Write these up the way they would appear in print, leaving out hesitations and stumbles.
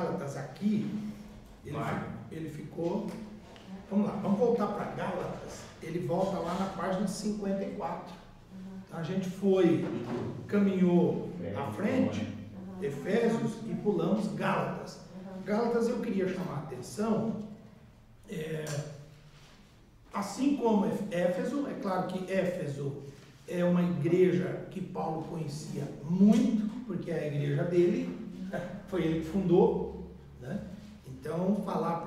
Gálatas aqui, ele ficou... Vamos lá, vamos voltar para Gálatas. Ele volta lá na página 54. Então a gente caminhou à frente, Efésios, e pulamos Gálatas. Gálatas eu queria chamar a atenção, assim como Éfeso, é claro que Éfeso é uma igreja que Paulo conhecia muito, porque é a igreja dele, foi ele que fundou, né? Então falar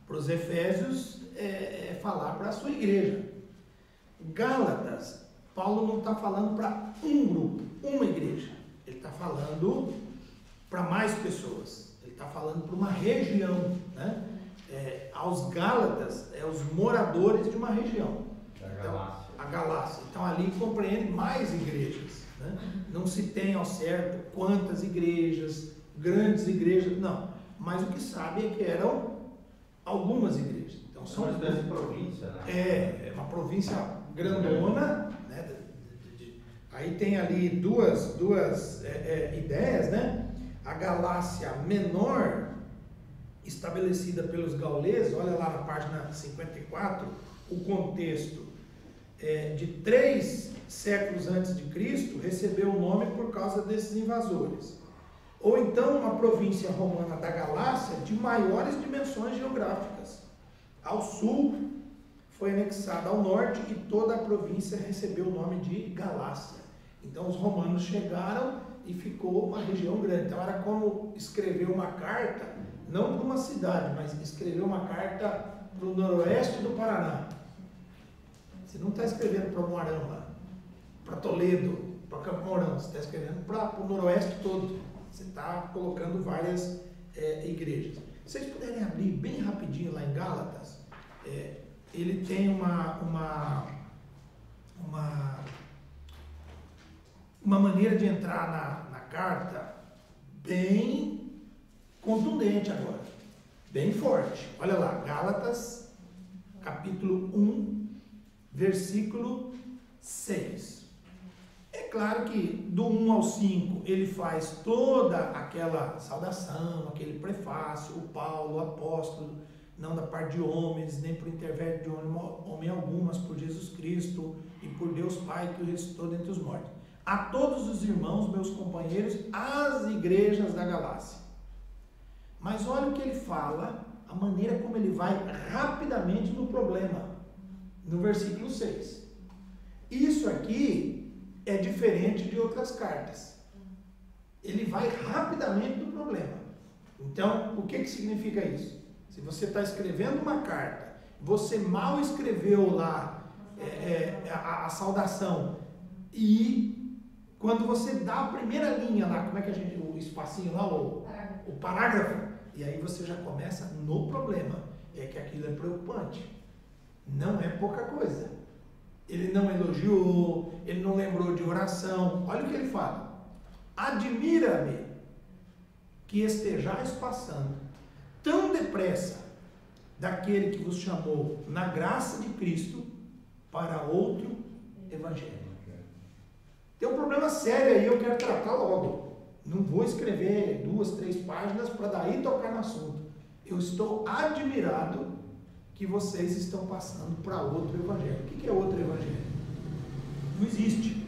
para os Efésios é falar para a sua igreja. Gálatas, Paulo não está falando para um grupo, uma igreja, ele está falando para mais pessoas, ele está falando para uma região, né? Aos Gálatas, os moradores de uma região, a Galácia. Então ali compreende mais igrejas, né? Não se tem ao certo quantas igrejas, grandes igrejas, não, mas o que sabe é que eram algumas igrejas. Então são uma espécie de província, né? É uma província grandona, né? Aí tem ali duas ideias, né? A Galácia menor, estabelecida pelos gauleses, olha lá na página 54, o contexto de 3 séculos antes de Cristo, recebeu o nome por causa desses invasores. Ou então uma província romana da Galácia de maiores dimensões geográficas. Ao sul foi anexada ao norte e toda a província recebeu o nome de Galácia. Então os romanos chegaram e ficou uma região grande. Então era como escrever uma carta, não para uma cidade, mas escrever uma carta para o noroeste do Paraná. Você não está escrevendo para Moarama, para Toledo, para Campo Mourão, você está escrevendo para o noroeste todo. Você está colocando várias igrejas. Se vocês puderem abrir bem rapidinho lá em Gálatas, ele tem uma maneira de entrar na carta bem contundente agora, bem forte. Olha lá, Gálatas, capítulo 1, versículo 6. É claro que do 1 ao 5 ele faz toda aquela saudação, aquele prefácio, o Paulo, o apóstolo, não da parte de homens, nem por intermédio de homem algum, mas por Jesus Cristo e por Deus Pai que o ressuscitou dentre os mortos. A todos os irmãos, meus companheiros, as igrejas da Galácia. Mas olha o que ele fala, a maneira como ele vai rapidamente no problema, no versículo 6. Isso aqui é diferente de outras cartas. Ele vai rapidamente no problema. Então, o que significa isso? Se você está escrevendo uma carta, você mal escreveu lá a saudação, e quando você dá a primeira linha lá, como é que o espacinho lá, o parágrafo, e aí você já começa no problema. É que aquilo é preocupante. Não é pouca coisa. Ele não elogiou, ele não lembrou de oração. Olha o que ele fala. Admira-me que estejais passando tão depressa daquele que vos chamou na graça de Cristo para outro evangelho. Tem um problema sério aí, eu quero tratar logo. Não vou escrever 2, 3 páginas para daí tocar no assunto. Eu estou admirado que vocês estão passando para outro evangelho. O que é outro evangelho? Não existe.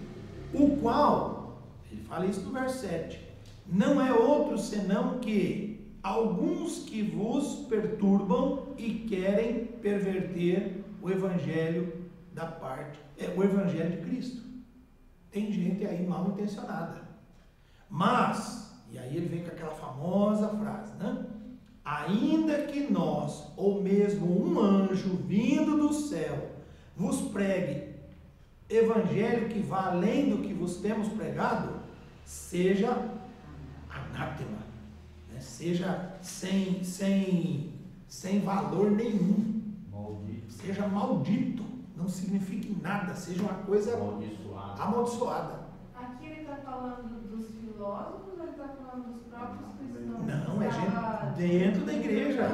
O qual, ele fala isso no verso 7, não é outro senão que alguns que vos perturbam e querem perverter o evangelho o evangelho de Cristo. Tem gente aí mal intencionada. Mas, e aí ele vem com aquela famosa frase, né? Ainda que nós, ou mesmo um anjo vindo do céu, vos pregue evangelho que vá além do que vos temos pregado, seja anátema, né? Seja sem valor nenhum, maldito. Seja maldito, não signifique nada, seja uma coisa amaldiçoada. Aqui ele está falando dos filósofos ou ele está falando dos próprios cristãos? Não, é gente dentro da igreja.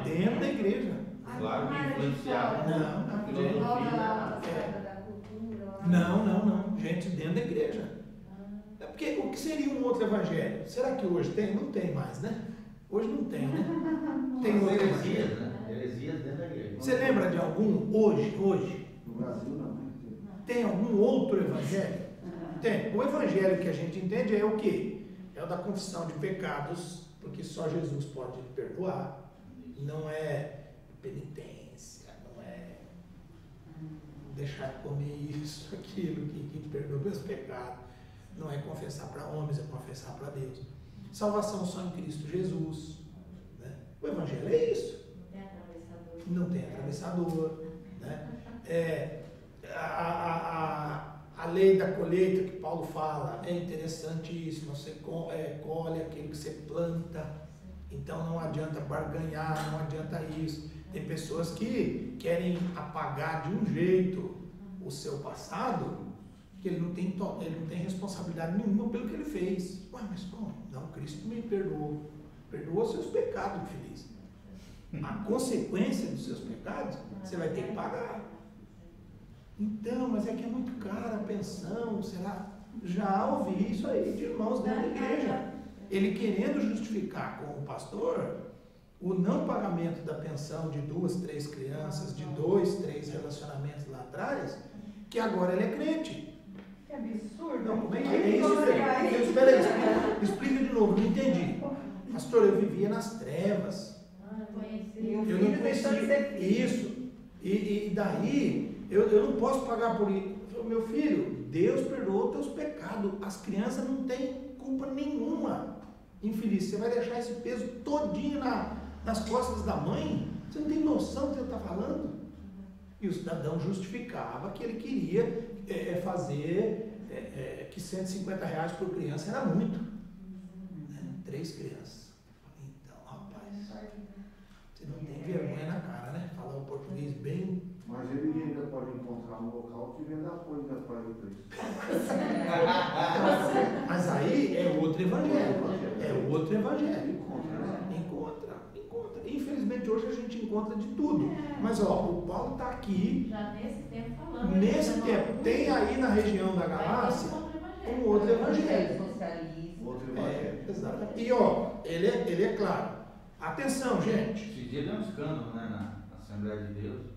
Dentro da igreja. Claro que influenciar. Não. Gente dentro da igreja. É porque o que seria um outro evangelho? Será que hoje tem? Não tem mais, né? Hoje não tem, né? Tem Tem outro heresias, evangelho. né? Heresias dentro da igreja. Você lembra de algum hoje? No Brasil não. Tem algum outro evangelho? Tem. O evangelho que a gente entende é o quê? É o da confissão de pecados, porque só Jesus pode perdoar. Não é penitência, não é deixar de comer isso, aquilo que perdoa meus pecados. Não é confessar para homens, é confessar para Deus. Salvação só em Cristo Jesus. Né? O evangelho é isso. Não tem atravessador. Né? A lei da colheita que Paulo fala é interessantíssima. Você colhe aquilo que você planta. Então não adianta barganhar, não adianta isso. Tem pessoas que querem apagar de um jeito o seu passado, que ele não tem responsabilidade nenhuma pelo que ele fez. Ué, mas como? Não, Cristo me perdoou. Perdoou seus pecados, infeliz. A consequência dos seus pecados, você vai ter que pagar. Então, mas é que é muito cara a pensão, será? Já ouvi isso aí de irmãos dentro da igreja. Ele querendo justificar com o pastor o não pagamento da pensão de 2, 3 crianças, de 2, 3 relacionamentos lá atrás, que agora ele é crente. Que absurdo. Não, como é que é isso? Espera aí, explica de novo, não entendi. Pastor, eu vivia nas trevas. Eu não conhecia isso. E daí, eu não posso pagar por isso. Meu filho, Deus perdoou teus pecados. As crianças não têm culpa nenhuma. Infeliz, você vai deixar esse peso todinho nas costas da mãe? Você não tem noção do que você está falando? E o cidadão justificava que ele queria fazer que R$150 por criança era muito. Né? 3 crianças. Então, rapaz, você não tem vergonha na cara, né? Falar o português bem. Mas ele ainda pode encontrar um local que venda apoio da Praia do Cristo. Mas aí é outro evangelho. É outro evangelho. Encontra, né? Encontra. Infelizmente hoje a gente encontra de tudo. Mas ó, o Paulo está aqui. Já nesse tempo falando. Nesse tempo, tem aí na região da Galácia um outro evangelho. Outro evangelho. Exatamente. E ó, ele é claro. Atenção, gente. Esse dia deu um escândalo, né, na Assembleia de Deus.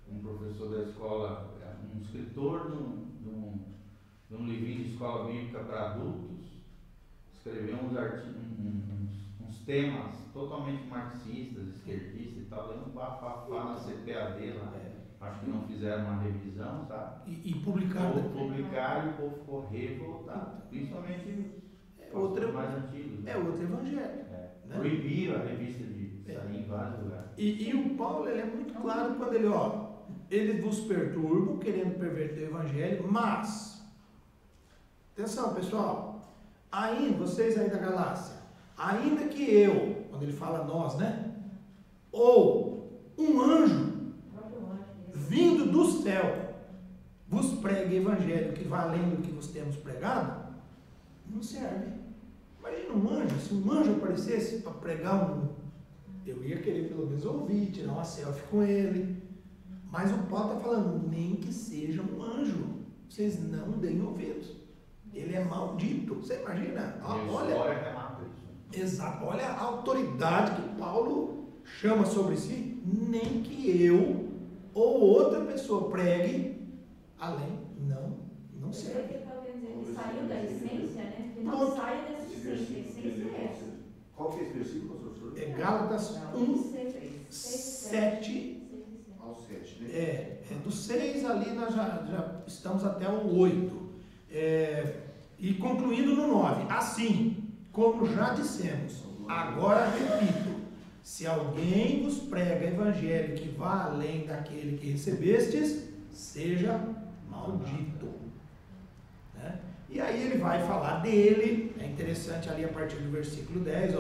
Um professor da escola, um escritor de um livrinho de escola bíblica para adultos, escreveu uns temas totalmente marxistas, esquerdistas e tal, deu um bafafá na CPAD lá. Acho que não fizeram uma revisão, sabe? E publicaram. Publicaram e o povo ficou revoltado, principalmente os mais antigos. É outro evangelho. Né? Proibiram a revista de sair em vários lugares. E o Paulo, ele é muito claro quando ele vos perturbam, querendo perverter o evangelho, mas, atenção pessoal, ainda, vocês aí da Galácia, ainda que eu, quando ele fala nós, né, ou um anjo, vindo do céu, vos pregue evangelho que vai além do que vos temos pregado, não serve. Imagina um anjo, se um anjo aparecesse para pregar eu ia querer pelo menos ouvir, tirar uma selfie com ele. Mas o Paulo está falando, nem que seja um anjo, vocês não deem ouvidos. Ele é maldito. Você imagina? Olha a autoridade que Paulo chama sobre si. Nem que eu ou outra pessoa pregue, além, não serve. Ele saiu da essência, né? Ele não sai dessa essência. A essência é essa. Qual que é esse versículo, professor? É Gálatas 1, 7. Ao 7, né? Do 6 ali nós já estamos até o 8. E concluindo no 9. Assim, como já dissemos, agora repito, se alguém vos prega evangelho que vá além daquele que recebestes, seja maldito. Né? E aí ele vai falar dele, é interessante ali a partir do versículo 10,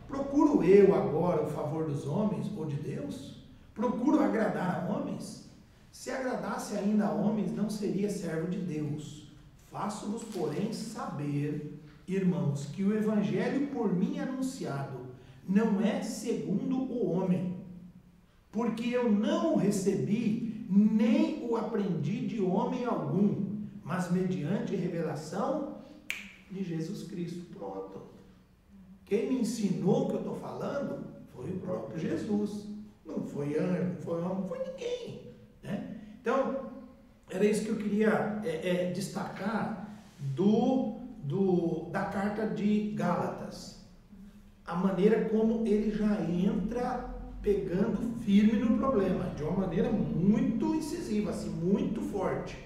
procuro eu agora o favor dos homens ou de Deus? Procuro agradar a homens? Se agradasse ainda a homens, não seria servo de Deus. Faço-vos, porém, saber, irmãos, que o evangelho por mim anunciado não é segundo o homem, porque eu não o recebi, nem o aprendi de homem algum, mas mediante revelação de Jesus Cristo. Pronto. Quem me ensinou o que eu estou falando foi o próprio Jesus. Não foi anjo, não foi homem, não foi ninguém. Né? Então, era isso que eu queria destacar da carta de Gálatas. A maneira como ele já entra pegando firme no problema, de uma maneira muito incisiva, assim, muito forte.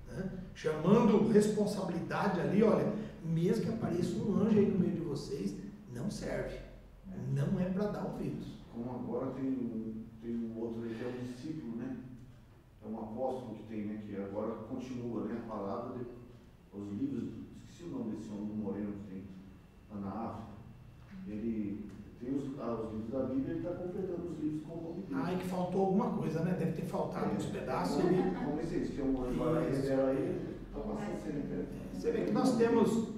Né? Chamando responsabilidade ali, olha, mesmo que apareça um anjo aí no meio de vocês, não serve. Não é para dar ouvidos. Como agora tem um outro aí que é um discípulo, né? É um apóstolo que tem, né? Que agora continua, né? A palavra, os livros, esqueci o nome desse homem moreno que tem lá na África. Ele tem os livros da Bíblia e está completando os livros com o nome dele. Ah, e que faltou alguma coisa, né? Deve ter faltado uns pedaços ali. Como é isso? Que é um anjo lá e revela ele, está passando sempre. Você vê que nós temos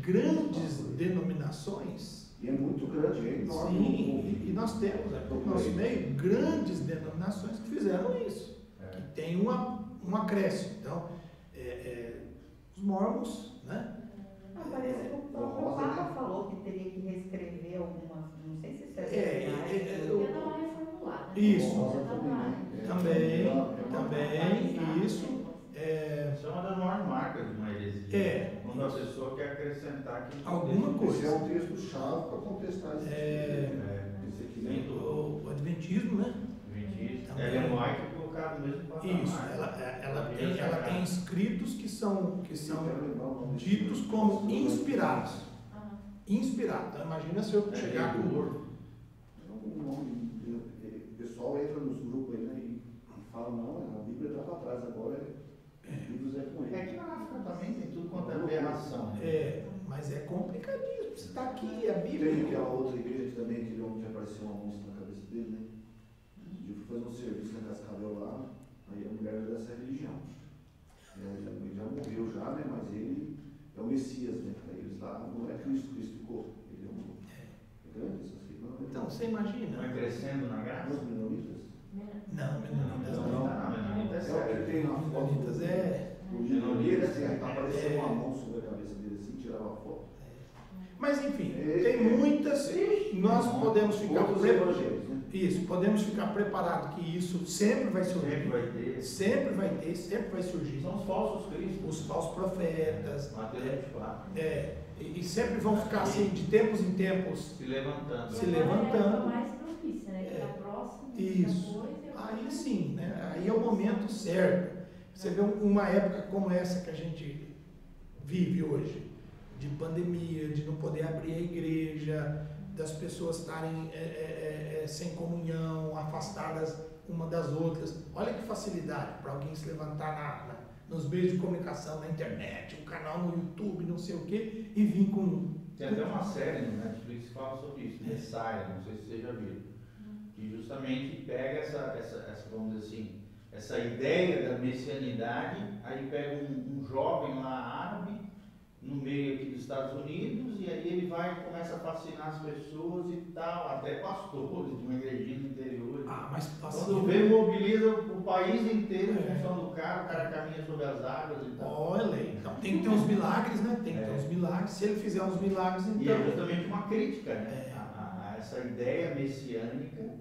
grandes denominações. E é muito grande, é enorme. Sim, e nós temos no nosso meio grandes denominações que fizeram isso. Que tem um acréscimo. Então, os mormons, né? Parece que o próprio Papa falou que teria que reescrever algumas, não sei se isso é verdade. Porque não é reformulado. Isso. Também, Também, isso. Isso é uma das maiores marcas de uma heresia. Quando a pessoa quer acrescentar que alguma coisa. Esse é um texto-chave para contestar isso. Esse aqui, né? O Adventismo, né? Ela é laica e colocada no mesmo patamar. Isso, ela tem escritos que são ditos como inspirados. Inspirados. Então, imagina se eu chegar com o pessoal entra nos grupos aí, né, e fala, não, a Bíblia está para trás agora, os livros é com ele. Aqui na África também tem tudo quanto é aberração. Mas é complicadíssimo. Você está aqui, a Bíblia. Tem aquela outra igreja que também, aquele homem que apareceu uma monstro na cabeça dele, né? Eu fui fazer um serviço na Cascavel lá, aí a mulher era dessa religião. Ele já morreu já, né? Mas ele é o Messias, né? Para eles lá, não é Cristo ficou. Ele é grande, essas coisas. Então, você imagina. Vai crescendo na graça? Os menonitas? Não, menonitas não. Menonitas É o que tem na foto. Menonitas O menonitas, assim, apareceu uma mão sobre a cabeça dele assim, tirava a foto. Mas enfim, tem muitas. Nós podemos ficar evangelhos, né? Isso, podemos ficar preparados que isso sempre vai surgir. Sempre vai ter. Sempre vai surgir. São os falsos cristos. Os falsos profetas. Mateus 24. E sempre vão ficar assim, de tempos em tempos. Se levantando. Se levantando. mais propícia, né? Que tá próximo. Isso. Aí sim, né? Aí é o momento certo. Você vê uma época como essa que a gente vive hoje, de pandemia, de não poder abrir a igreja, das pessoas estarem sem comunhão, afastadas uma das outras. Olha que facilidade para alguém se levantar nos meios de comunicação, na internet, um canal no YouTube, não sei o quê, e vir com... Tem até uma série no Netflix que fala sobre isso, Messiah, não sei se você já viu, que justamente pega essa vamos dizer assim, essa ideia da messianidade, aí pega um jovem lá árabe, no meio aqui dos Estados Unidos, e aí ele vai e começa a fascinar as pessoas e tal, até pastores de uma igrejinha no interior. Mas quando vê, mobiliza o país inteiro em função do cara, o cara caminha sobre as águas e tal. Olha, então tem que ter uns milagres, né? Tem que ter uns milagres. Se ele fizer uns milagres, então... E é justamente uma crítica, né? A essa ideia messiânica,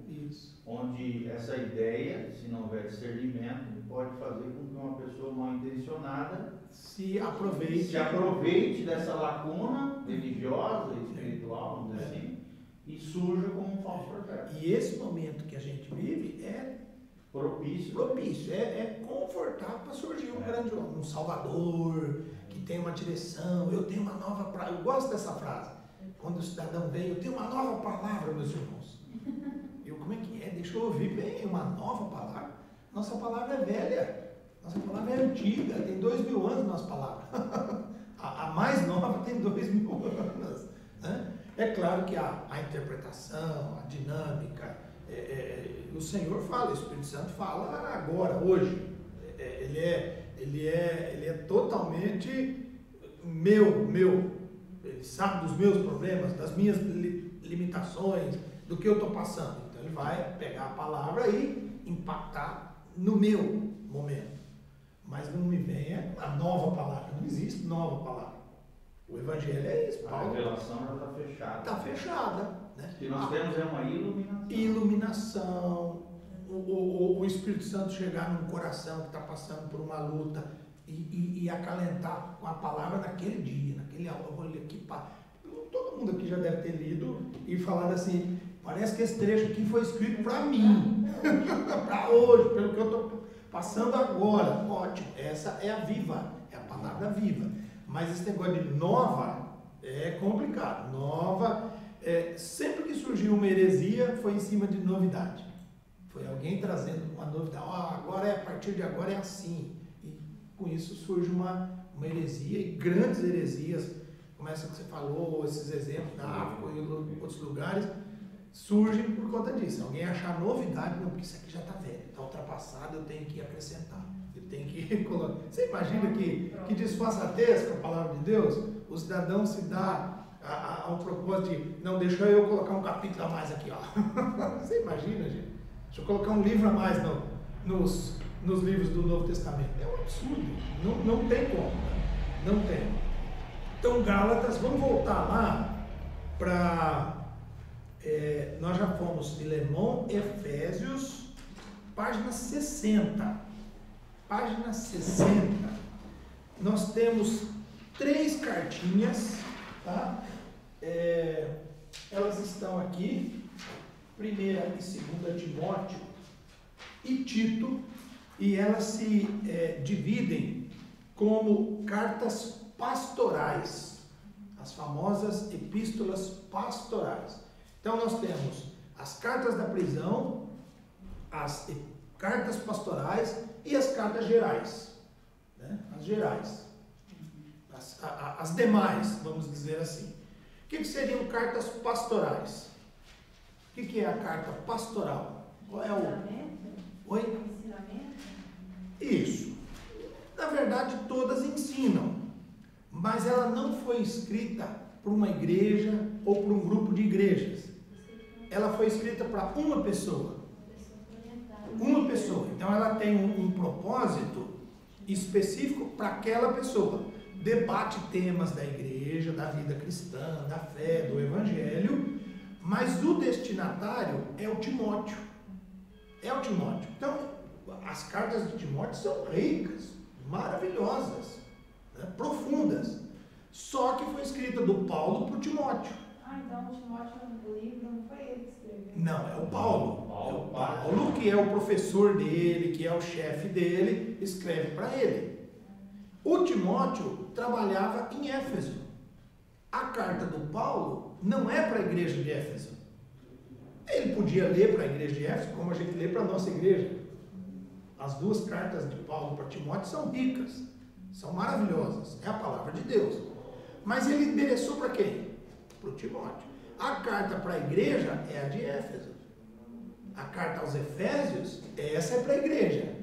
onde essa ideia, se não houver discernimento, pode fazer com que uma pessoa mal intencionada se aproveite dessa lacuna religiosa e espiritual, vamos dizer assim, e surja como um falso profeta. E esse momento que a gente vive é propício, é confortável para surgir um grande homem, um salvador, que tem uma direção. Eu tenho uma nova palavra. Eu gosto dessa frase. Quando o cidadão vem, eu tenho uma nova palavra, meus irmãos. Como é que é? Deixa eu ouvir bem, uma nova palavra. Nossa palavra é velha. Nossa palavra é antiga, tem 2000 anos nossa palavra. A mais nova tem 2000 anos. Né? É claro que a interpretação, a dinâmica, o Senhor fala, o Espírito Santo fala agora, hoje. Ele é totalmente meu. Ele sabe dos meus problemas, das minhas limitações, do que eu estou passando. Então ele vai pegar a palavra e impactar no meu momento. Mas não me venha a nova palavra. Não existe nova palavra. O Evangelho é isso. A Paulo revelação já está fechada. está fechada. Né? O que nós temos é uma iluminação. Iluminação, o Espírito Santo chegar num coração que está passando por uma luta e acalentar com a palavra naquele dia, naquele olha aqui. Todo mundo aqui já deve ter lido e falado assim, parece que esse trecho aqui foi escrito para mim, para hoje, pelo que eu estou passando agora. Ótimo, essa é a viva, é a palavra viva. Mas esse negócio de nova é complicado. Nova, sempre que surgiu uma heresia, foi em cima de novidade. Foi alguém trazendo uma novidade. Agora a partir de agora é assim. E com isso surge uma heresia, e grandes heresias, como essa que você falou, esses exemplos da África e outros lugares, surgem por conta disso. Alguém achar novidade, não, porque isso aqui já está velho, está ultrapassado, eu tenho que acrescentar. Eu tenho que colocar. Você imagina que disfarçatez com a palavra de Deus, o cidadão se dá ao propósito de, não, deixa eu colocar um capítulo a mais aqui, ó. Você imagina, gente? Deixa eu colocar um livro a mais nos livros do Novo Testamento. É um absurdo. Não tem como. Não tem. Então, Gálatas, vamos voltar lá para... nós já fomos Filemão, Efésios, página 60. Página 60. Nós temos 3 cartinhas, tá? Elas estão aqui. 1ª e 2ª Timóteo e Tito, e elas se dividem como cartas pastorais, as famosas epístolas pastorais. Então nós temos as cartas da prisão, as cartas pastorais e as cartas gerais, né? As gerais, as demais, vamos dizer assim. O que seriam cartas pastorais? O que é a carta pastoral? Qual é o... Oi? Ensinamento? Isso. Na verdade, todas ensinam, mas ela não foi escrita por uma igreja ou por um grupo de igrejas. Ela foi escrita para uma pessoa. Uma pessoa. Então, ela tem um propósito específico para aquela pessoa. Debate temas da igreja, da vida cristã, da fé, do evangelho, mas o destinatário é o Timóteo. É o Timóteo. Então, as cartas de Timóteo são ricas, maravilhosas, né, profundas. Só que foi escrita do Paulo para o Timóteo. Então o Timóteo, o livro, não foi ele que escreveu? Não, é o Paulo. É o Paulo, que é o professor dele, que é o chefe dele, escreve para ele. O Timóteo trabalhava em Éfeso. A carta do Paulo não é para a igreja de Éfeso. Ele podia ler para a igreja de Éfeso, como a gente lê para a nossa igreja. As 2 cartas de Paulo para Timóteo são ricas, são maravilhosas, é a palavra de Deus. Mas ele endereçou para quem? Para o Timóteo. A carta para a igreja é a de Éfeso. A carta aos Efésios, essa é para a igreja.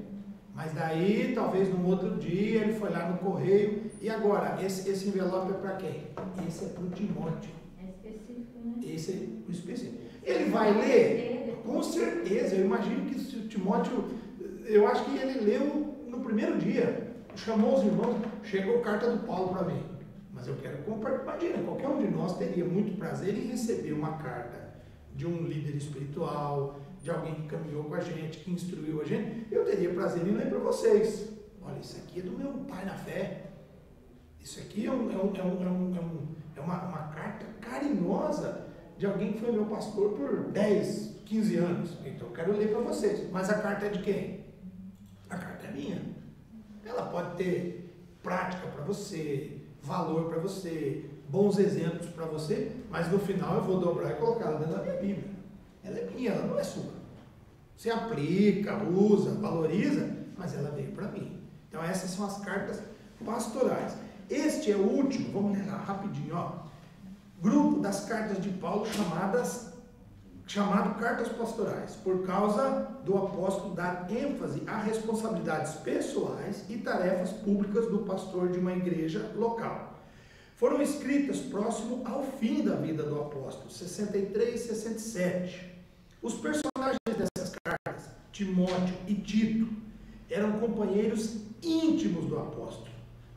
Mas daí, talvez num outro dia, ele foi lá no correio. E agora, esse envelope é para quem? Esse é para o Timóteo. É específico, né? Esse é o específico. Ele vai ler? Com certeza. Eu imagino que se o Timóteo, eu acho que ele leu no primeiro dia. Chamou os irmãos, chegou a carta do Paulo para mim. Mas eu quero compartilhar. Imagina, qualquer um de nós teria muito prazer em receber uma carta de um líder espiritual, de alguém que caminhou com a gente, que instruiu a gente. Eu teria prazer em ler para vocês. Olha, isso aqui é do meu pai na fé. Isso aqui é uma carta carinhosa de alguém que foi meu pastor por 10, 15 anos. Então eu quero ler para vocês. Mas a carta é de quem? A carta é minha. Ela pode ter prática para você, valor para você, bons exemplos para você, mas no final eu vou dobrar e colocar ela dentro da minha Bíblia. Ela é minha, ela não é sua. Você aplica, usa, valoriza, mas ela veio para mim. Então essas são as cartas pastorais. Este é o último, vamos ler lá rapidinho, ó. Grupo das cartas de Paulo chamado cartas pastorais, por causa do apóstolo dar ênfase a responsabilidades pessoais e tarefas públicas do pastor de uma igreja local. Foram escritas próximo ao fim da vida do apóstolo, 63 e 67. Os personagens dessas cartas, Timóteo e Tito, eram companheiros íntimos do apóstolo.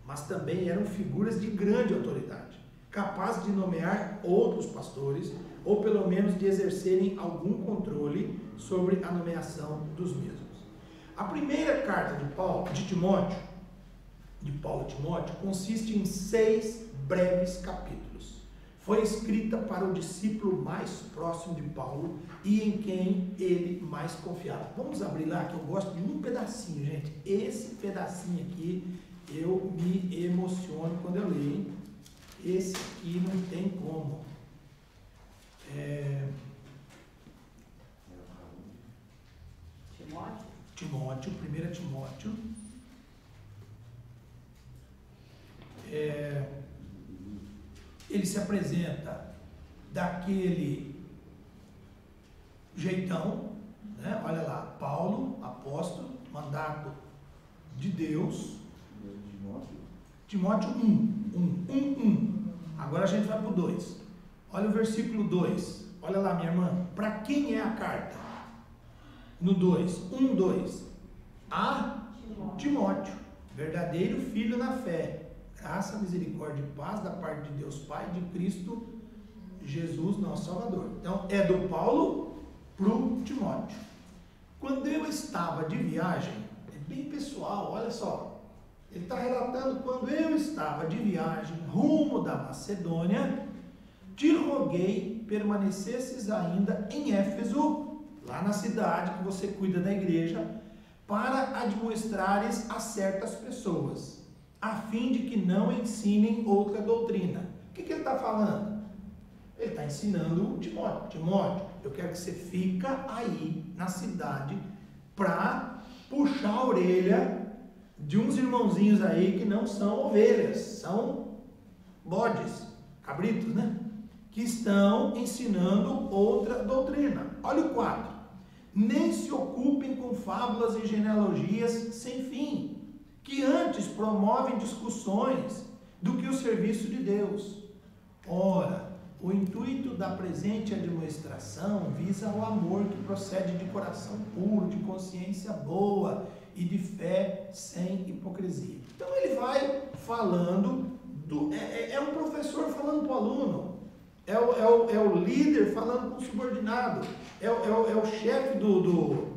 mas também eram figuras de grande autoridade, capazes de nomear outros pastores, ou pelo menos de exercerem algum controle sobre a nomeação dos mesmos. A primeira carta de Paulo a Timóteo, consiste em 6 breves capítulos. Foi escrita para o discípulo mais próximo de Paulo e em quem ele mais confiava. Vamos abrir lá, que eu gosto de um pedacinho, gente. Esse pedacinho aqui, eu me emociono quando eu leio. Esse aqui não tem como. Timóteo, 1 Timóteo. Ele se apresenta daquele jeitão, né? Olha lá, Paulo, apóstolo, mandado de Deus. Timóteo 1. Agora a gente vai para o 2. Olha o versículo 2. Olha lá, minha irmã. Para quem é a carta? No 2. 2. A Timóteo, verdadeiro filho na fé. Graça, misericórdia e paz da parte de Deus Pai e de Cristo Jesus, nosso Salvador. Então, é do Paulo para o Timóteo. Quando eu estava de viagem, é bem pessoal, olha só. Ele está relatando: quando eu estava de viagem rumo da Macedônia, te roguei permanecesses ainda em Éfeso, lá na cidade que você cuida da igreja, para admoestrares a certas pessoas, a fim de que não ensinem outra doutrina. O que ele está falando? Ele está ensinando Timóteo, eu quero que você fica aí na cidade para puxar a orelha de uns irmãozinhos aí que não são ovelhas, são bodes, cabritos, né? Que estão ensinando outra doutrina. Olha o 4. Nem se ocupem com fábulas e genealogias sem fim, que antes promovem discussões do que o serviço de Deus. Ora, o intuito da presente admoestação visa o amor que procede de coração puro, de consciência boa e de fé sem hipocrisia. Então ele vai falando, é um professor falando para o aluno, é o líder falando com o subordinado, é o chefe do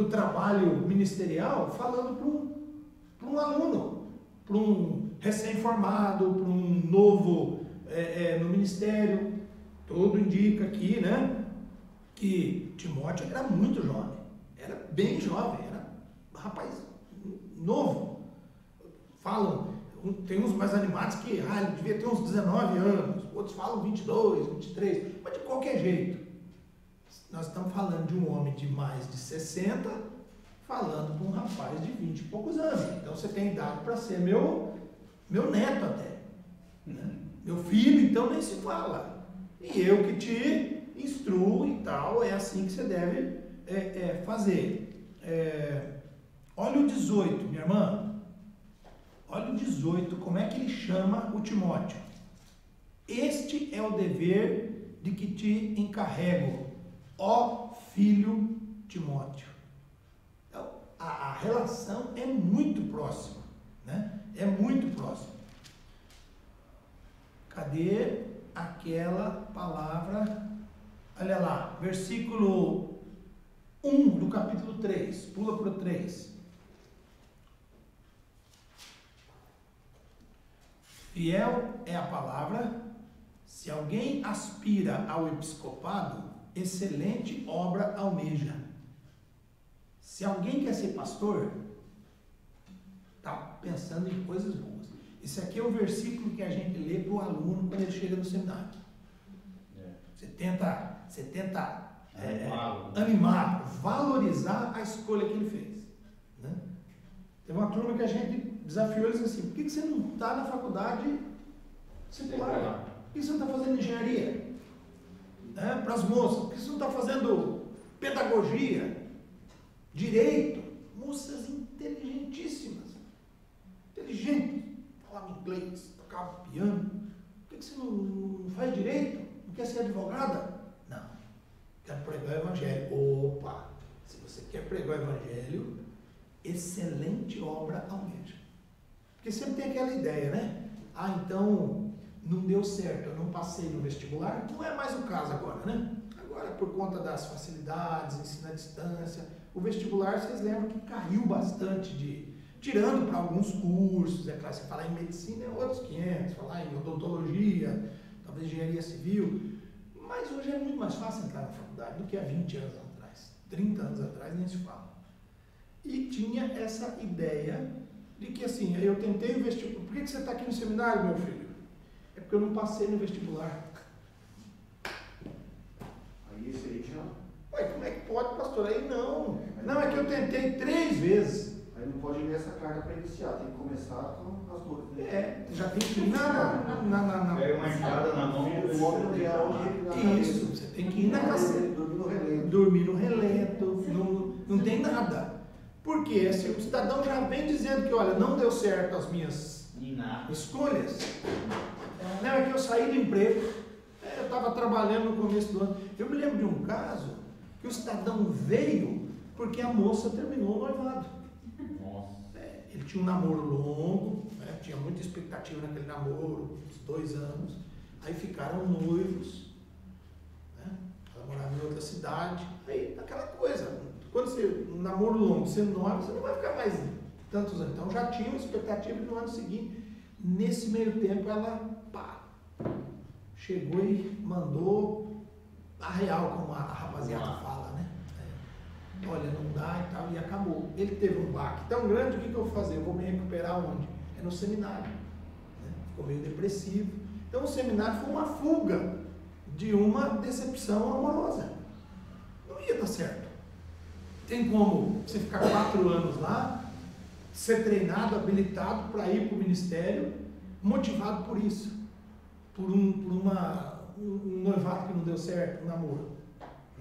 trabalho ministerial falando para um aluno, para um recém-formado, para um novo no ministério. Tudo indica aqui, né, que Timóteo era muito jovem, era bem jovem, era um rapaz novo. Falam, tem uns mais animados que ele devia ter uns 19 anos, outros falam 22, 23, mas de qualquer jeito, nós estamos falando de um homem de mais de 60, falando para um rapaz de 20 e poucos anos. Então você tem idade para ser meu neto até, né? Meu filho, então nem se fala. E eu que te instruo e tal, é assim que você deve fazer. Olha o 18, minha irmã. Olha o 18, como é que ele chama o Timóteo. Este é o dever de que te encarrego, ó filho Timóteo. Então, a relação é muito próxima, né? É muito próxima. Cadê aquela palavra? Olha lá, versículo 1 do capítulo 3, pula para o 3. Fiel é a palavra. Se alguém aspira ao episcopado, excelente obra almeja. Se alguém quer ser pastor, está pensando em coisas boas. Esse aqui é o versículo que a gente lê para o aluno quando ele chega no seminário. Você tenta animar, valorizar a escolha que ele fez, né? Teve uma turma que a gente desafiou eles assim: por que você não está na faculdade secular? Por que você não está fazendo engenharia? Né? Para as moças, por que você não está fazendo pedagogia, direito? Moças inteligentíssimas, inteligentes, falavam inglês, tocavam piano. Por que você não faz direito? Não quer ser advogada? Não, quero pregar o evangelho. Opa, se você quer pregar o evangelho, excelente obra almeja. Por Porque sempre tem aquela ideia, né? Ah, então não deu certo, eu não passei no vestibular. Não é mais o caso agora, né? Agora, por conta das facilidades, ensino à distância, o vestibular, vocês lembram que caiu bastante tirando para alguns cursos, é claro, você falar em medicina é outros 500, falar em odontologia, talvez engenharia civil, mas hoje é muito mais fácil entrar na faculdade do que há 20 anos atrás, 30 anos atrás nem se fala. E tinha essa ideia de que assim, eu tentei o vestibular, por que você está aqui no seminário, meu filho? É porque eu não passei no vestibular. Aí esse aí já... Ué, como é que pode, pastor? Aí não. Não, é que eu tentei 3 vezes. Aí não pode ler essa carta para iniciar, tem que começar com as duas. Né? É, já tem que ir na Pega uma enxada na mão e O homem não tem aonde Isso, você tem que ir na caceta. dormir no relento. Dormir no relento, não tem nada. Por quê? Se o cidadão já vem dizendo que, olha, não deu certo as minhas escolhas, não, é que eu saí do emprego, eu estava trabalhando no começo do ano. Eu me lembro de um caso que o cidadão veio porque a moça terminou o noivado. Ele tinha um namoro longo, né? Tinha muita expectativa naquele namoro, uns 2 anos. Aí ficaram noivos, né? Ela morava em outra cidade. Aí, aquela coisa, quando você, um namoro longo, você noiva, você não vai ficar mais tantos anos. Então já tinha uma expectativa de no ano seguinte. Nesse meio tempo, ela chegou e mandou a real, como a rapaziada fala, né? Olha, não dá e tal, e acabou. Ele teve um baque tão grande, o que eu vou fazer? Eu vou me recuperar onde? É no seminário. Né? Ficou meio depressivo. Então o seminário foi uma fuga de uma decepção amorosa. Não ia dar certo. Tem como você ficar 4 anos lá, ser treinado, habilitado para ir para o ministério, motivado por isso. Por um noivado que não deu certo, um namoro.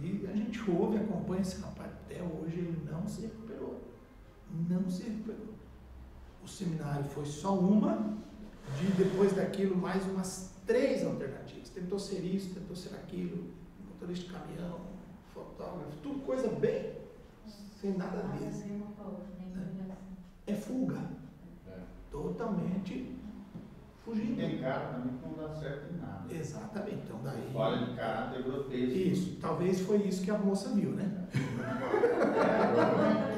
E a gente ouve, acompanha esse rapaz, até hoje ele não se recuperou. Não se recuperou. O seminário foi só uma, depois daquilo mais umas 3 alternativas. Tentou ser isso, tentou ser aquilo, motorista de caminhão, fotógrafo, tudo coisa bem, sem nada a ver. É fuga. Totalmente fugindo. Tem cara também que não dá certo em nada. Exatamente. Então daí. Falha de caráter grotesco. Isso. Talvez foi isso que a moça viu, né?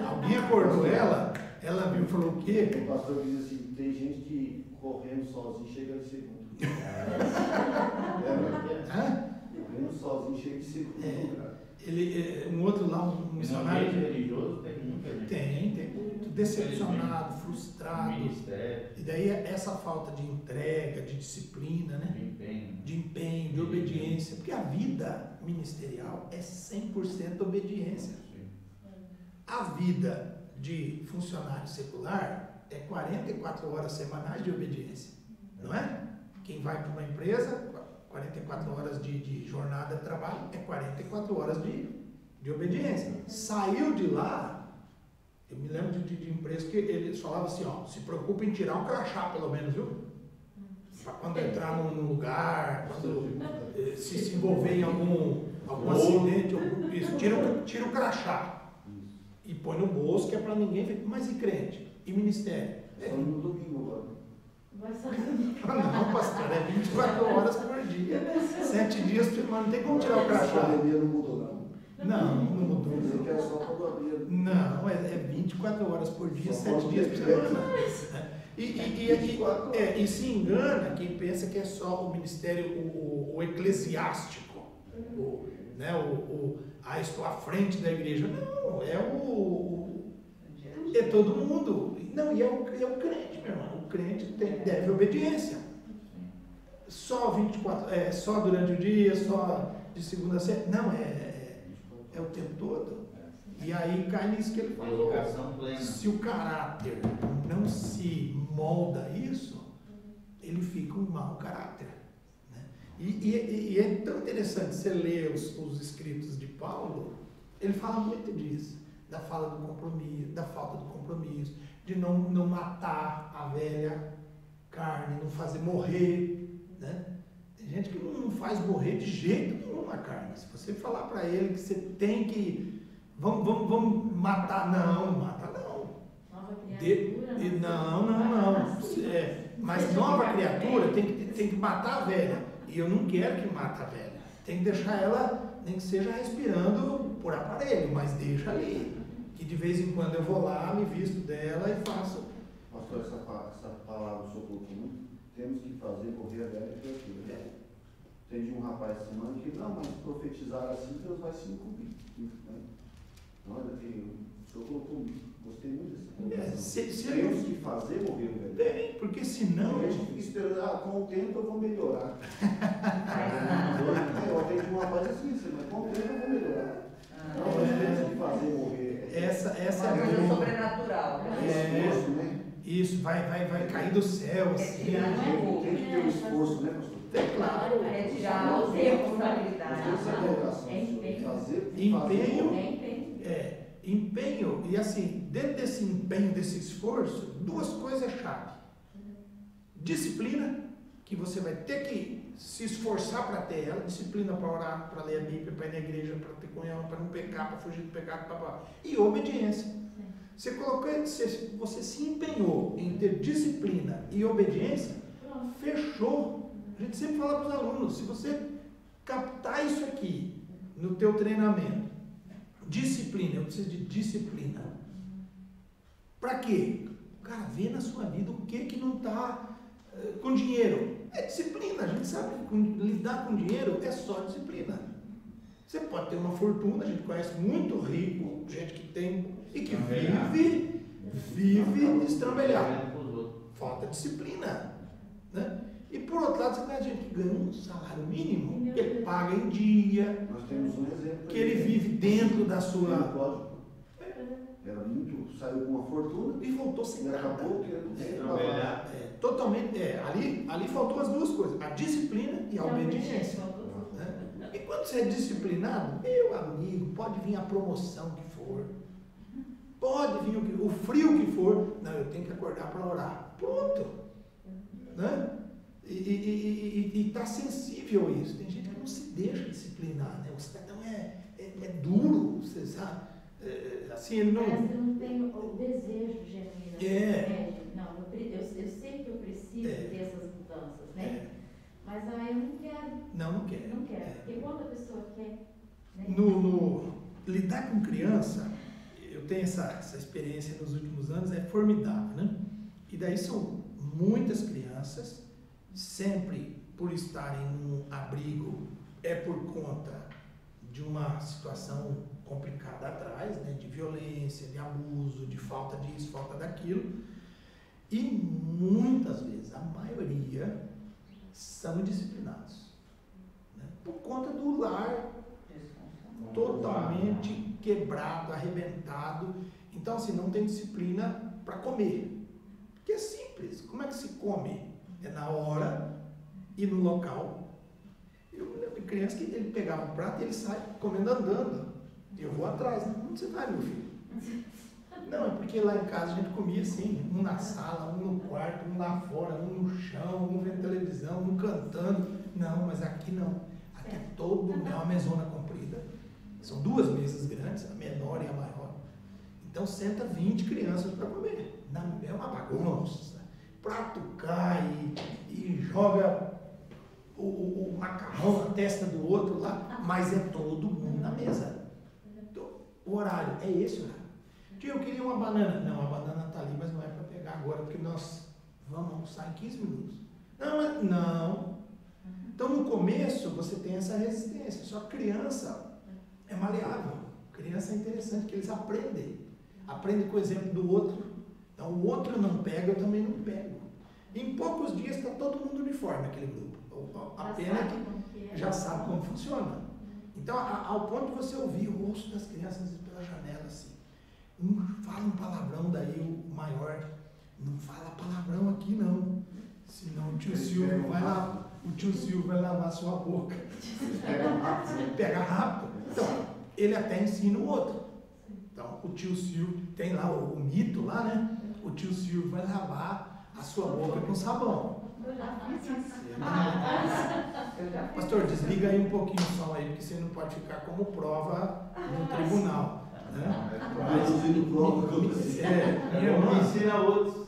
Alguém acordou ela viu e falou o quê? O pastor diz assim, tem gente que correndo sozinho chega em segundo. Correndo sozinho chega em segundo lugar. Um outro lá, um missionário. Religioso tem muita gente. Tem muito decepcionado, frustrado. E daí essa falta de entrega, de disciplina, né? De empenho, de obediência. Porque a vida ministerial é 100% obediência. A vida de funcionário secular é 44 horas semanais de obediência. Não é? Quem vai para uma empresa, 44 horas de jornada de trabalho é 44 horas de obediência. Saiu de lá, eu me lembro de empresa que eles falavam assim, ó, se preocupe em tirar um crachá pelo menos, viu? Para quando entrar num lugar, quando se envolver em algum acidente, isso, tira o crachá e põe no bolso, que é para ninguém ver. Mas e crente? E ministério? Só no domingo agora. Não, pastor, é 24 horas por dia, 7 dias por semana, não tem como tirar o crachá. A pandemia não mudou, não. Não mudou. Você quer só quando abrir. Não, é 24 horas por dia, 7 dias por semana. E se engana quem pensa que é só o ministério, o eclesiástico, estou à frente da igreja. Não, é todo mundo. Não, e é o crente, meu irmão. O crente deve obediência. Só 24, só durante o dia, só de segunda a sexta. Não, é o tempo todo. E aí cai nisso que ele falou. Se o caráter não se molda isso, ele fica um mau caráter. Né? E é tão interessante você ler os escritos de Paulo, ele fala muito disso. Da falta do compromisso, de não matar a velha carne, não fazer morrer, né? Tem gente que não faz morrer de jeito nenhum a carne. Se você falar para ele que você tem que, vamos matar, não, mata não. Nova criatura. Não. criatura, tem que matar a velha. E eu não quero que mate a velha. Tem que deixar ela, nem que seja respirando por aparelho, mas deixa ali. Que de vez em quando eu vou lá, me visto dela e faço. Pastor, essa palavra o senhor colocou muito. Temos que fazer morrer a velha criatura. Tem um rapaz essa semana que, não, mas profetizar assim, Deus vai se incumbir. Olha, o senhor colocou, gostei muito dessa palavra. Temos que fazer morrer o velho. Bem, porque senão. A gente fica esperando, com o tempo eu vou melhorar. Eu atendi um rapaz assim, mas com o tempo eu vou melhorar. Não, nós temos que fazer morrer. Essa é uma coisa sobrenatural. Esforço, né? Isso, vai cair do céu, assim. Tem que ter um esforço, né, pastor? Claro. É tirar a responsabilidade. Empenho. E assim, dentro desse empenho, desse esforço, duas coisas chave. Disciplina, que você vai ter que se esforçar para ter ela. Disciplina para orar, para ler a Bíblia, para ir na igreja, para ter comunhão, para não pecar, para fugir do pecado, para... E obediência. Você se empenhou em ter disciplina e obediência, fechou. A gente sempre fala para os alunos, se você captar isso aqui no teu treinamento, disciplina, eu preciso de disciplina. Para quê? Cara, vê na sua vida o que não está com dinheiro. É disciplina, a gente sabe que lidar com dinheiro é só disciplina. Você pode ter uma fortuna, a gente conhece muito rico, gente que tem e que vive destrambelhado. Falta disciplina, né? E por outro lado, você conhece gente que ganha um salário mínimo, que ele paga em dia, Nós temos um exemplo. que ele vive dentro da sua... Era muito, saiu com uma fortuna e voltou sem e nada. acabou querendo Totalmente, ali faltou as duas coisas, a disciplina e a obediência. Né? E quando você é disciplinado, meu amigo, pode vir a promoção que for, pode vir o frio que for, não, eu tenho que acordar para orar. Pronto. Né? E está sensível a isso. Tem gente que não se deixa disciplinar, né? O cidadão é duro, você sabe? Assim, ele não... Parece que não tem o desejo genuíno. Não, eu sei que eu preciso dessas mudanças, né? Mas eu não quero. Não quero. Não quero. Porque quando a pessoa quer... Né? No lidar com criança, eu tenho essa experiência nos últimos anos, é formidável, né? E daí são muitas crianças, sempre por estarem num abrigo, é por conta de uma situação complicada atrás, né, de violência, de abuso, de falta disso, falta daquilo, e muitas vezes, a maioria, são indisciplinados, né, por conta do lar totalmente quebrado, arrebentado. Então, assim, não tem disciplina para comer, porque é simples. Como é que se come? É na hora e no local. Eu me lembro de criança que ele pegava um prato e ele sai comendo andando. Eu vou atrás. Onde você vai, meu filho? Não, é porque lá em casa a gente comia assim, um na sala, um no quarto, um lá fora, um no chão, um vendo televisão, um cantando. Não, mas aqui não. Aqui é uma mesona comprida. São duas mesas grandes, a menor e a maior. Então senta 20 crianças para comer. Não, é uma bagunça. Prato cai e joga o macarrão na testa do outro lá, mas é todo mundo na mesa. Então, o horário é esse horário. Tio, eu queria uma banana. Não, a banana está ali, mas não é para pegar agora, porque nós vamos almoçar em 15 minutos. Não. Então, no começo, você tem essa resistência. Só que criança é maleável. Criança é interessante, que eles aprendem. Aprendem com o exemplo do outro. Então, o outro não pega, eu também não pego. Em poucos dias está todo mundo uniforme, aquele grupo. A pena é que já sabe como funciona. Então, ao ponto de você ouvir o rosto das crianças pela janela, assim. Fala um palavrão, daí o maior, não fala palavrão aqui não. Senão o tio Silvio vai lá, vai lavar sua boca. Pega rápido. Então, ele até ensina o outro. Então, o tio Silvio, tem lá o mito lá, né? O tio Silvio vai lavar a sua boca com sabão. Pastor, desliga aí um pouquinho o som aí, porque você não pode ficar como prova no tribunal. Né? Minha irmã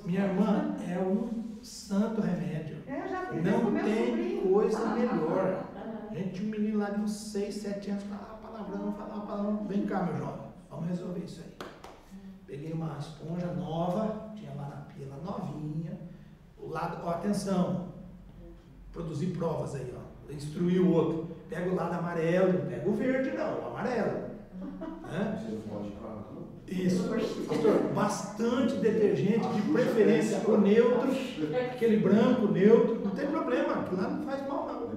Minha irmã é um santo remédio. Eu já fiz isso com Não meu tem sobrinho. coisa melhor. A gente tinha um menino lá de uns 6, 7 anos, falava palavrão. Vem cá, meu jovem, vamos resolver isso aí. Peguei uma esponja nova, tinha lá na pia, novinha. O lado, ó, atenção, produzir provas aí, ó. Instruir o outro. Pega o lado amarelo, não pega o verde, não, o amarelo. Né? Você não pode ir pra lá, não? Isso. Pastor, bastante detergente, de preferência o neutro, aquele branco, neutro, não tem problema, aquilo lá não faz mal, não.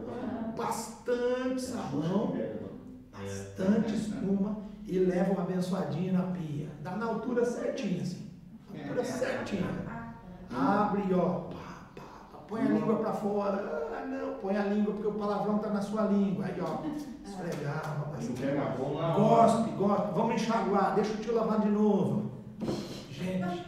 Bastante sabão, bastante espuma e leva uma abençoadinha na pia. Dá na altura certinha, assim. Altura certinha. Abre, ó. Põe a língua para fora. Ah, não, põe a língua porque o palavrão está na sua língua. Aí, ó, esfregava bastante. Gospe. Vamos enxaguar, deixa o tio lavar de novo. Gente,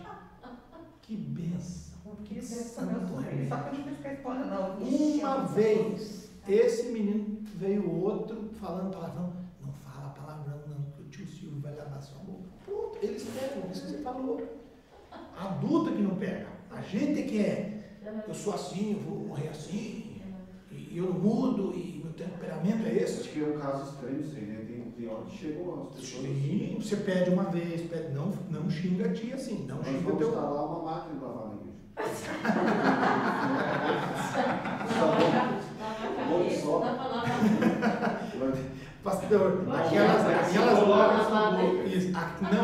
que benção. Que santo remédio. Só que eu não fiz com a esposa, não. Uma vez, esse menino veio outro falando palavrão. Não fala palavrão, não, que o tio Silvio vai lavar sua boca. Pronto, eles pegam, isso que você falou. Adulto que não pega. A gente que é. Eu sou assim, eu vou morrer assim, e eu não mudo, e meu temperamento é esse. Acho que é um caso extremo isso aí, né? Tem hora que chegou as pessoas. Sim, você pede uma vez, não xinga a tia assim, não Nós xinga vamos teu. instalar uma máquina de lavar na igreja. Pastor,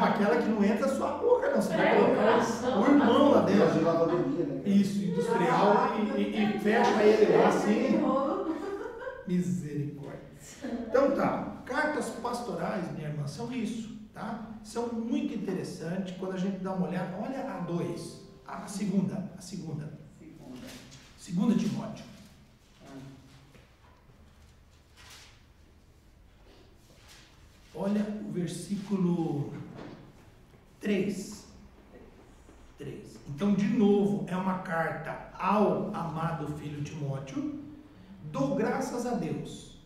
aquela que não entra na sua boca, não. Você vai colocar o irmão lá dentro. De lavanderia, né? Isso, industrial, e fecha ele lá assim. Misericórdia. Então tá, cartas pastorais, minha irmã, são isso, tá? São muito interessantes quando a gente dá uma olhada. Olha a 2, a segunda. Segunda Timóteo. Olha o versículo 3. Então, de novo, é uma carta ao amado filho Timóteo. Dou graças a Deus,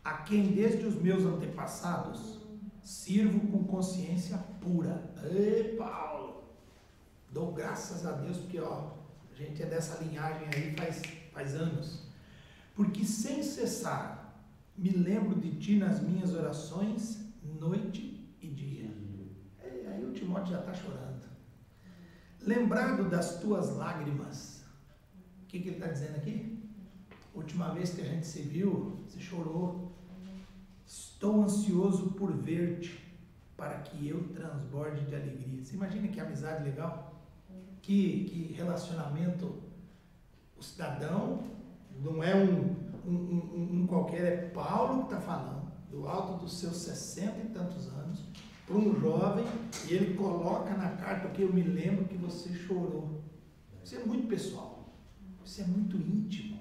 a quem desde os meus antepassados sirvo com consciência pura. Ei, Paulo! Dou graças a Deus, porque ó, a gente é dessa linhagem aí faz anos. Porque sem cessar me lembro de ti nas minhas orações, noite e dia. Aí o Timóteo já está chorando. Lembrado das tuas lágrimas. O que ele está dizendo aqui? Última vez que a gente se viu, você chorou. Estou ansioso por ver-te, para que eu transborde de alegria. Você imagina que amizade legal? Que relacionamento. O cidadão não é um qualquer, é Paulo que está falando, do alto dos seus 60 e tantos anos, para um jovem, e ele coloca na carta que eu me lembro que você chorou. Isso é muito pessoal, isso é muito íntimo,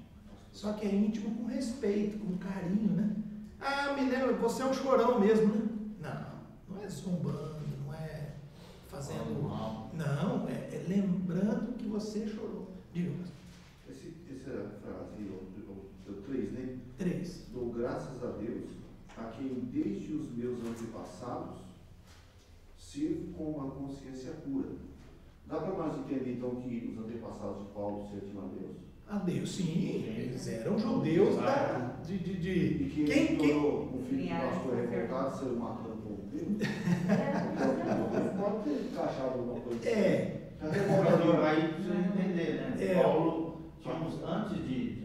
só que é íntimo com respeito, com carinho, né? Ah, me lembro, você é um chorão mesmo, né? Não é zombando, não é fazendo mal, não, é lembrando que você chorou. Diga, pastor. Essa frase, o 3, né? 3. Dou graças a Deus, a quem desde os meus antepassados sirvo com uma consciência pura. Dá para nós entender então que os antepassados de Paulo serviam a Deus? A Deus, sim, eles eram judeus E que ele tornou um filho que nós foi revoltado, saiu matando o povo dele? Pode ter encaixado alguma coisa assim. Aí precisa entender, né? Paulo, antes de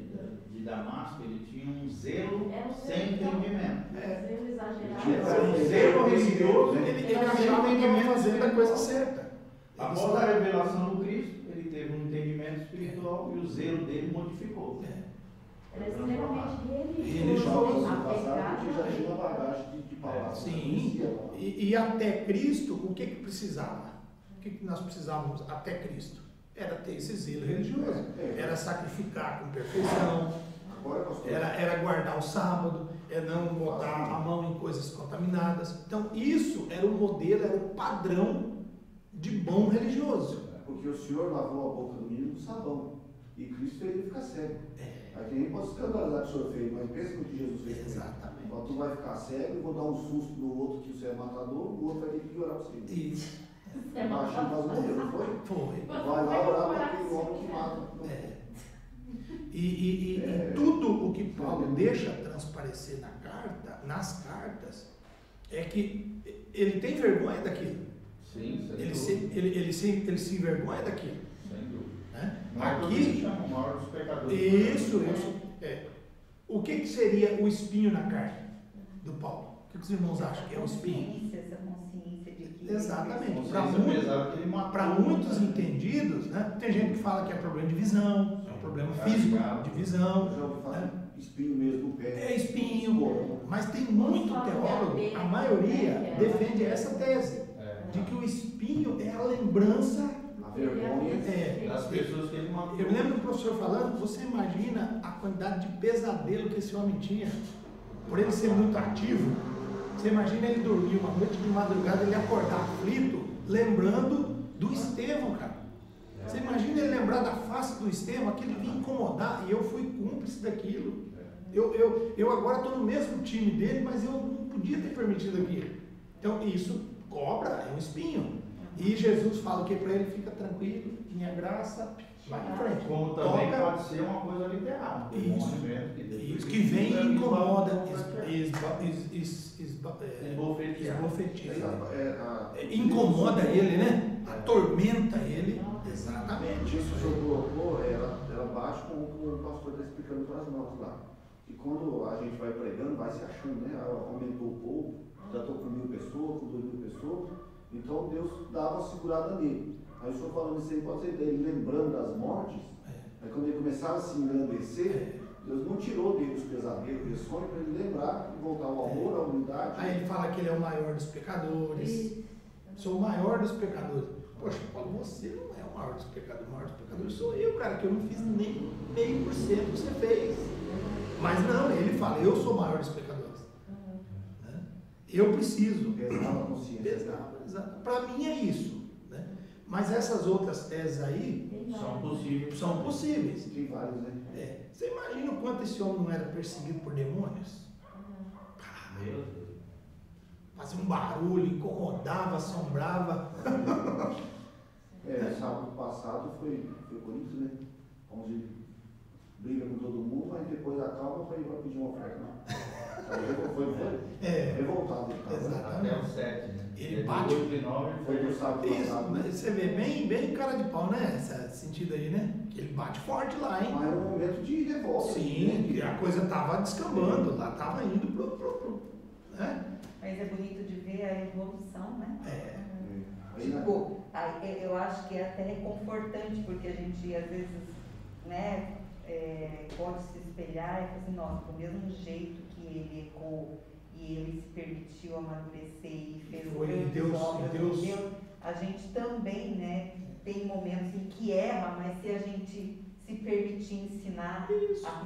Damasco, ele tinha um zelo sem entendimento. Zelo exagerado. Um zelo religioso, ele achava que estava fazendo a coisa certa. Após a revelação do Cristo, ele teve um entendimento espiritual e o zelo dele modificou. Era extremamente religioso. Passado, que já tinha uma bagagem de palavras. Sim, e até Cristo, o que precisava? O que nós precisávamos até Cristo? Era ter esse zelo religioso, era sacrificar com perfeição, era guardar o sábado, não botar a mão em coisas contaminadas. Então isso era o modelo, era o padrão de bom religioso. Porque o Senhor lavou a boca do menino com sabão, e Cristo fez ele ficar cego. Aí quem pode escandalizar que o Senhor fez, mas pensa no que Jesus fez. Exatamente. Então tu vai ficar cego, eu vou dar um susto no outro que você é matador, o outro vai ter que orar para você. Isso. Baixinho quase morreu, não foi? Foi. Vai lá orar para aquele homem que mata. E tudo o que Paulo deixa transparecer nas cartas, é que ele tem vergonha daquilo. Sim, Ele se envergonha daquilo. sem dúvida. Né? Aqui chama o maior dos pecadores. Isso. O que seria o espinho na carne do Paulo? O que os irmãos acham que é o espinho? Essa consciência de que... Exatamente. Para muitos entendidos, né? Tem gente que fala que é problema de visão, é um problema físico de visão. Já ouvi falar espinho mesmo no pé. É espinho, mas tem muito teólogo, a maioria defende essa tese, de que o espinho é a lembrança. A vergonha. das pessoas que ele matou. Eu lembro do professor falando, você imagina a quantidade de pesadelo que esse homem tinha, por ele ser muito ativo. Você imagina ele dormir uma noite de madrugada, ele acordar aflito, lembrando do Estevão, cara. Você imagina ele lembrar da face do Estevão, aquilo vinha incomodar, e eu fui cúmplice daquilo. Eu agora estou no mesmo time dele, mas eu não podia ter permitido aquilo. Então isso cobra, é um espinho. E Jesus fala que para ele fica tranquilo, minha graça, vai em frente. Como também pode ser uma coisa literal. Isso que vem e incomoda, esbofeteia. Incomoda ele, né? Atormenta ele. Exatamente. Isso que o senhor colocou, ela bate com o que o pastor está explicando para as nós lá. E quando a gente vai pregando, vai se achando, né? Aumentou o povo, já estou com 1.000 pessoas, com 2.000 pessoas. Então Deus dava uma segurada nele. Aí o senhor falando isso aí, pode ser dele lembrando das mortes. Aí quando ele começava a se engrandecer, Deus não tirou dele os pesadelos, ele sonha para ele lembrar e voltar ao amor, à humildade. Aí ele fala que ele é o maior dos pecadores. Sou o maior dos pecadores. Poxa, Paulo, você não é o maior dos pecadores. O maior dos pecadores sou eu, cara, que eu não fiz nem 0,5% que você fez. Mas não, ele fala, eu sou o maior dos pecadores. Né? Eu preciso. Pesava a consciência. Pesava, exato. Para mim é isso. Né? Mas essas outras teses aí são possíveis. Tem vários, né? Você imagina o quanto esse homem não era perseguido por demônios? Meu Deus. Fazia um barulho, incomodava, assombrava. Sábado passado foi bonito, né? Onde briga com todo mundo, mas depois acalma para ir pedir uma oferta. Foi revoltado. Até o 7, né? Ele bate. 8 e 9 foi do sábado passado. Né? Você vê bem cara de pau, né? Esse sentido aí, né? Que ele bate forte lá, hein? Mas é um momento de revolta. Sim, né? A coisa estava descambando, lá estava indo pro né? Mas é bonito de ver a evolução, né? Tipo, eu acho que é até reconfortante, porque a gente às vezes, né, pode se espelhar e falar assim, nossa, do mesmo jeito que ele errou e ele se permitiu amadurecer e fez grandes obras de Deus, a gente também, né, tem momentos em que erra, mas se a gente se permitir ensinar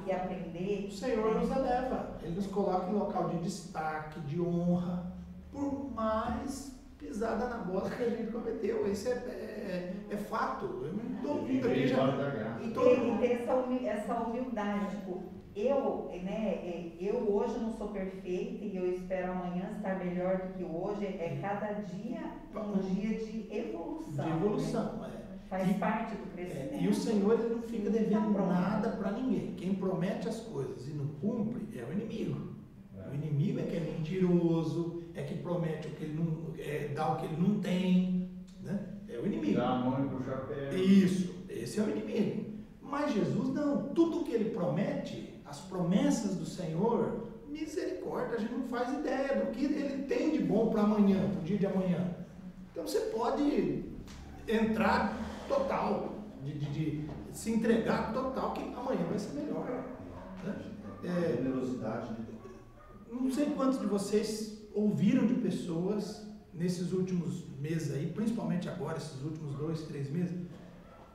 e aprender... O Senhor nos eleva, Ele nos coloca em local de destaque, de honra, por mais pisada na bola que a gente cometeu. Isso é fato. Todo mundo aqui já... E tem essa humildade, tipo, eu hoje não sou perfeita e eu espero amanhã estar melhor do que hoje. Cada dia um dia de evolução. De evolução, né? Faz parte do crescimento. E o Senhor, Ele não fica devendo nada para ninguém. Quem promete as coisas e não cumpre é o inimigo. O inimigo é que é mentiroso, é que promete o que ele não dá o que ele não tem, né? É o inimigo. Dá a mão e puxa a perna. Isso, esse é o inimigo. Mas Jesus não, tudo que ele promete, as promessas do Senhor, misericórdia, a gente não faz ideia do que ele tem de bom para amanhã, para o dia de amanhã. Então você pode entrar total, de se entregar total, que amanhã vai ser melhor. Né? Generosidade, né? Não sei quantos de vocês ouviram de pessoas nesses últimos meses aí, principalmente agora, esses últimos 2, 3 meses,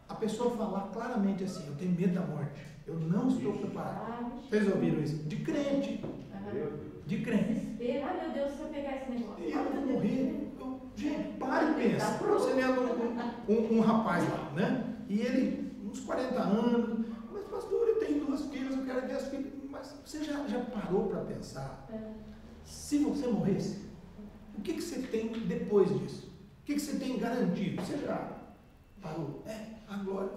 a pessoa falar claramente assim, eu tenho medo da morte, eu não estou preparado. Vocês ouviram isso? De crente. De crente. Desespero. Ai, meu Deus, se eu pegar esse negócio. Eu vou morrer. Gente, para e pensa. Você lembra um rapaz lá, né? E ele, uns 40 anos, mas pastor, eu tenho 2 filhas, eu quero ver as filhas. Mas você já parou para pensar? Se você morresse, o que você tem depois disso? O que você tem garantido? Você já parou? A glória.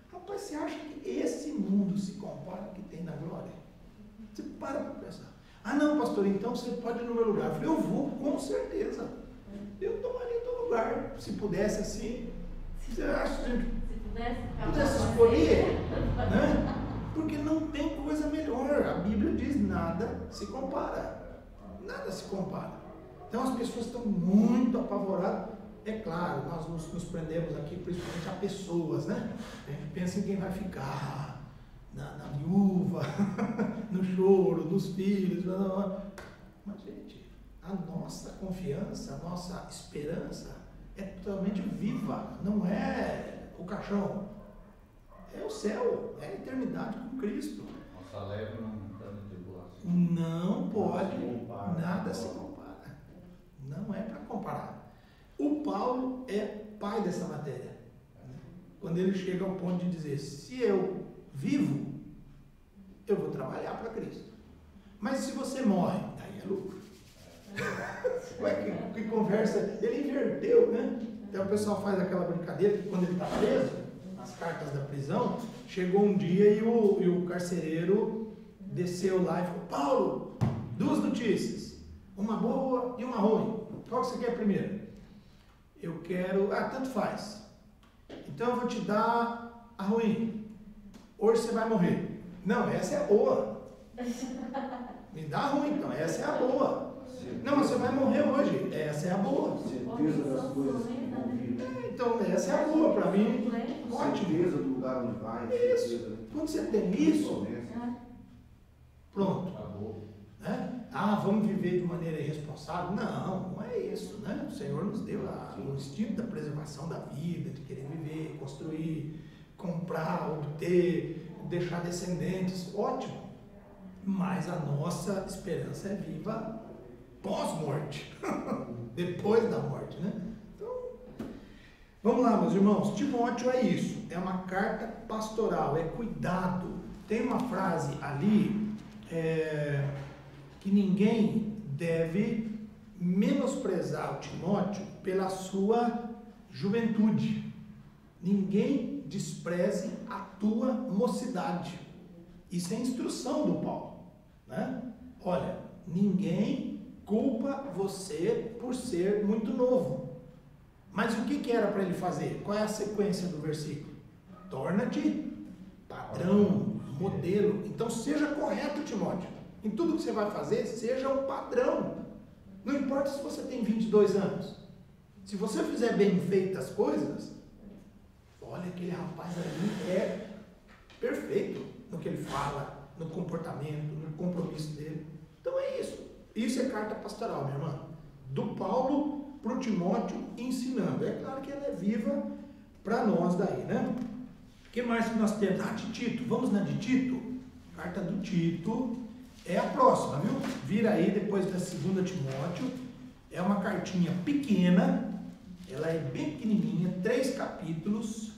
Rapaz, você acha que esse mundo se compara ao que tem na glória? Você para pensar. Ah, não, pastor, então você pode ir no meu lugar. Eu falei, eu vou, com certeza. Eu tomaria teu lugar. Se pudesse assim, você acha que Se pudesse escolher, né? Porque não tem coisa melhor. A Bíblia diz, nada se compara. Nada se compara. Então as pessoas estão muito apavoradas. É claro, nós nos prendemos aqui principalmente a pessoas, né? A gente pensa em quem vai ficar, na viúva, no choro, nos filhos. Mas, gente, a nossa confiança, a nossa esperança é totalmente viva. Não é o caixão. É o céu, é a eternidade com Cristo. Nossa leve não está na tribulação. Não pode, nada se compara. Não é para comparar. O Paulo é pai dessa matéria. Quando ele chega ao ponto de dizer, se eu vivo, eu vou trabalhar para Cristo. Mas se você morre, aí é lucro. Ué, que conversa, ele inverteu, né? Então o pessoal faz aquela brincadeira que quando ele está preso, nas cartas da prisão, chegou um dia e o carcereiro desceu lá e falou, Paulo, 2 notícias, uma boa e uma ruim. Qual que você quer primeiro? Eu quero, tanto faz. Então eu vou te dar a ruim. Hoje você vai morrer. Não, essa é a boa. Me dá a ruim, então essa é a boa. Não, mas você vai morrer hoje. Essa é a boa. Certeza das coisas que vão vir. Então essa é a boa para mim. Ótimo. Certeza do lugar onde vai. Isso. Certeza. Quando você tem isso, pronto. Acabou. Né? Vamos viver de maneira irresponsável? Não, não é isso, né? O Senhor nos deu o instinto da preservação da vida, de querer viver, construir, comprar, obter, deixar descendentes, ótimo. Mas a nossa esperança é viva pós-morte, depois da morte, né? Então, vamos lá, meus irmãos. Timóteo é isso, é uma carta pastoral, é cuidado. Tem uma frase ali, que ninguém deve menosprezar o Timóteo pela sua juventude. Ninguém despreze a tua mocidade. Isso é instrução do Paulo, né? Olha, ninguém culpa você por ser muito novo. Mas o que era para ele fazer? Qual é a sequência do versículo? Torna-te padrão, modelo. Então seja correto, Timóteo. Em tudo que você vai fazer, seja um padrão. Não importa se você tem 22 anos. Se você fizer bem feitas as coisas, olha, aquele rapaz ali é perfeito no que ele fala, no comportamento, no compromisso dele. Então é isso. Isso é carta pastoral, minha irmã. Do Paulo para o Timóteo ensinando. É claro que ela é viva para nós daí, né? O que mais que nós temos? De Tito. Vamos na de Tito? Carta do Tito. É a próxima, viu? Vira aí depois da 2 Timóteo. É uma cartinha pequena. Ela é bem pequenininha, 3 capítulos.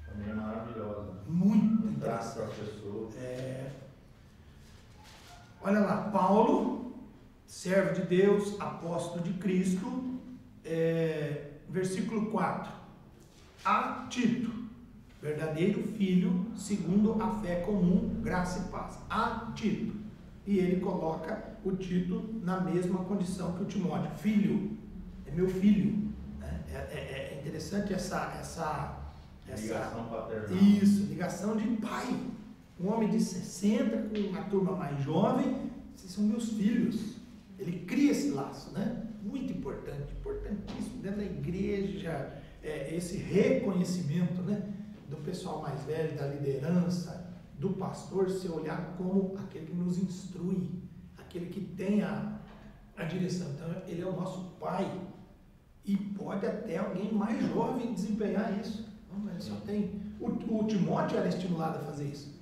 Também é maravilhosa. Muito Graças interessante. à pessoa. Olha lá, Paulo, servo de Deus, apóstolo de Cristo, versículo 4. A Tito, verdadeiro filho, segundo a fé comum, graça e paz. A Tito. E ele coloca o Tito na mesma condição que o Timóteo. Filho, é meu filho. É interessante essa Ligação paternal. Isso, ligação de pai. Um homem de 60 com uma turma mais jovem, vocês são meus filhos. Ele cria esse laço, né? Muito importante, importantíssimo. Dentro da igreja, esse reconhecimento, né? Do pessoal mais velho, da liderança, do pastor, se olhar como aquele que nos instrui, aquele que tem a direção. Então, ele é o nosso pai. E pode até alguém mais jovem desempenhar isso. Não, ele só tem... O Timóteo era estimulado a fazer isso.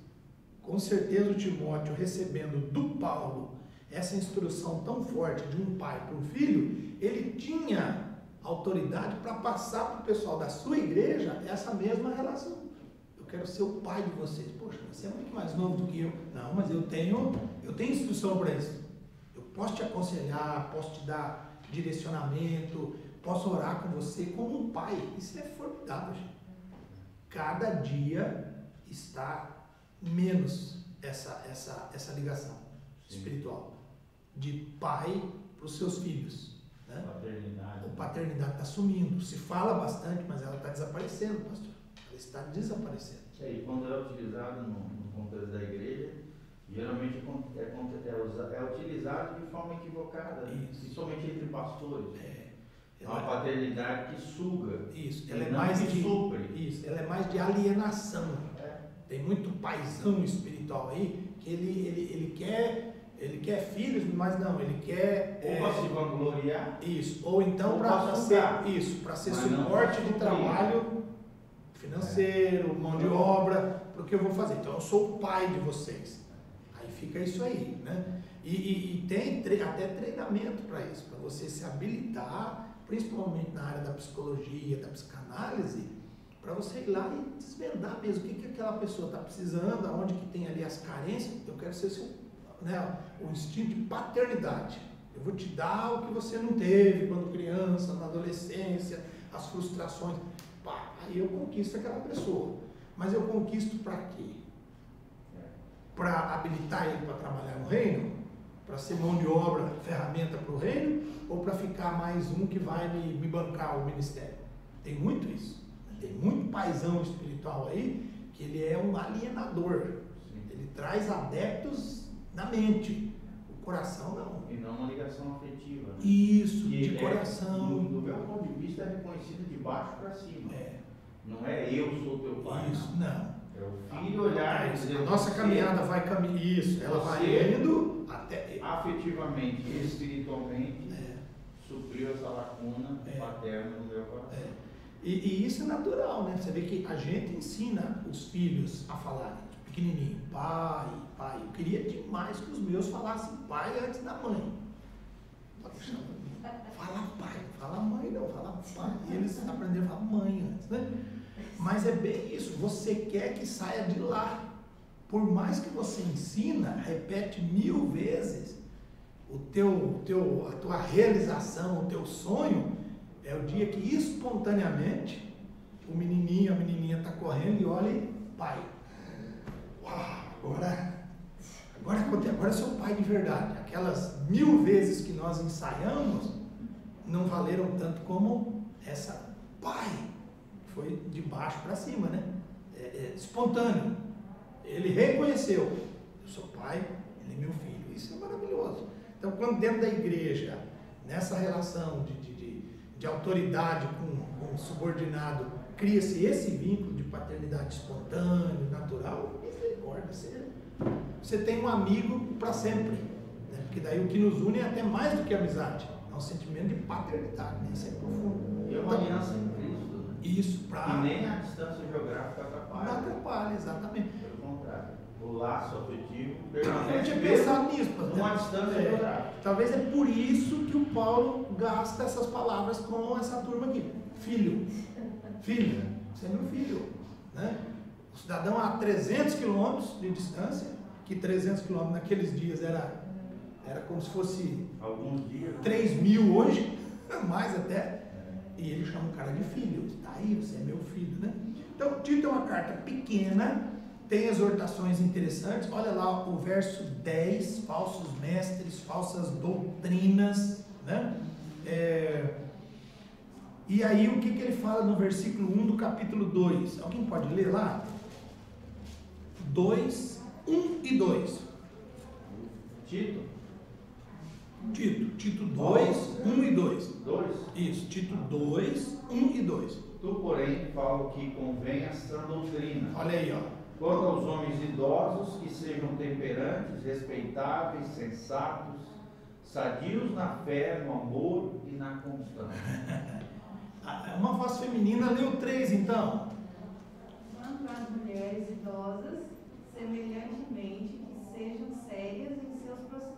Com certeza o Timóteo, recebendo do Paulo essa instrução tão forte de um pai para um filho, ele tinha autoridade para passar para o pessoal da sua igreja essa mesma relação. Eu quero ser o pai de vocês. Poxa, você é muito mais novo do que eu. Não, mas eu tenho instrução para isso. Eu posso te aconselhar, posso te dar direcionamento, posso orar com você como um pai. Isso é formidável, gente. Cada dia está menos essa ligação espiritual de pai para os seus filhos. Né? Paternidade. A paternidade está sumindo. Se fala bastante, mas ela está desaparecendo, pastor. Ela está desaparecendo. E quando é utilizado no contexto da igreja, geralmente é utilizado de forma equivocada, principalmente entre pastores. É uma paternidade que suga. Isso, ela é mais de supre. Isso, ela é mais de alienação. Tem muito paizão espiritual aí que ele quer filhos, mas não, ele quer ou para se vangloriar. Isso, ou então para ser suporte de trabalho financeiro, mão de obra, para o que eu vou fazer. Então eu sou o pai de vocês. Aí fica isso aí, né? E tem até treinamento para isso, para você se habilitar, principalmente na área da psicologia, da psicanálise, para você ir lá e desvendar mesmo o que aquela pessoa está precisando, aonde que tem ali as carências. Eu quero ser o instinto de paternidade. Eu vou te dar o que você não teve quando criança, na adolescência, as frustrações. Pá, aí eu conquisto aquela pessoa. Mas eu conquisto para quê? Para habilitar ele para trabalhar no reino? Para ser mão de obra, ferramenta para o reino? Ou para ficar mais um que vai me bancar o ministério? Tem muito isso. Tem muito paizão espiritual aí que ele é um alienador. Sim. Ele traz adeptos na mente. O coração não. E não uma ligação afetiva. Né? Isso, que de coração. Do meu ponto de vista é reconhecido de baixo para cima. Não é eu sou teu pai. Isso, não. É o filho olhar e dizer. A nossa caminhada vai caminhando. Isso, ela vai indo até. Afetivamente e espiritualmente supriu essa lacuna paterna no meu coração. E isso é natural, né? Você vê que a gente ensina os filhos a falarem, pequenininho, pai. Eu queria demais que os meus falassem pai antes da mãe. Fala pai, fala mãe não, fala pai. E eles aprenderam a falar mãe antes, né? Mas é bem isso, você quer que saia de lá. Por mais que você ensina, repete 1000 vezes, a tua realização, o teu sonho, é o dia que espontaneamente o menininho, a menininha está correndo e olha e pai. Uau, agora eu sou pai de verdade. Aquelas 1000 vezes que nós ensaiamos não valeram tanto como essa pai. Foi de baixo para cima, né? Espontâneo. Ele reconheceu, eu sou pai, ele é meu filho. Isso é maravilhoso. Então, quando dentro da igreja, nessa relação de autoridade com o subordinado, cria-se esse vínculo de paternidade espontâneo, natural, misericórdia, você tem um amigo para sempre. Né? Porque daí o que nos une é até mais do que amizade. É um sentimento de paternidade, né? Isso é profundo. E é uma aliança em Cristo. Né? Isso, para. E nem a distância geográfica atrapalha. Não atrapalha, exatamente. Pelo contrário. O laço afetivo Eu permanece tinha pensado nisso, numa distância geográfica. Talvez é por isso que o Paulo gasta essas palavras com essa turma aqui. Filho, você é meu filho. Né? O cidadão a 300 quilômetros de distância, que 300 quilômetros naqueles dias era como se fosse alguns dias 3.000 hoje, mais até. E ele chama o cara de filho. Está aí, você é meu filho. Né? Então, Tito é uma carta pequena, tem exortações interessantes. Olha lá o verso 10, falsos mestres, falsas doutrinas, né? E aí o que ele fala no versículo 1 do capítulo 2? Alguém pode ler lá? 2, 1 e 2. Tito 2, 1 e 2. 2? Isso, Tito 2, 1 e 2. Tu, porém, falo que convém a sã doutrina. Olha aí, ó. Quanto aos homens idosos, que sejam temperantes, respeitáveis, sensatos, sadios na fé, no amor e na constância. Uma voz feminina, leu 3 então. Quanto às mulheres idosas, semelhantemente, que sejam sérias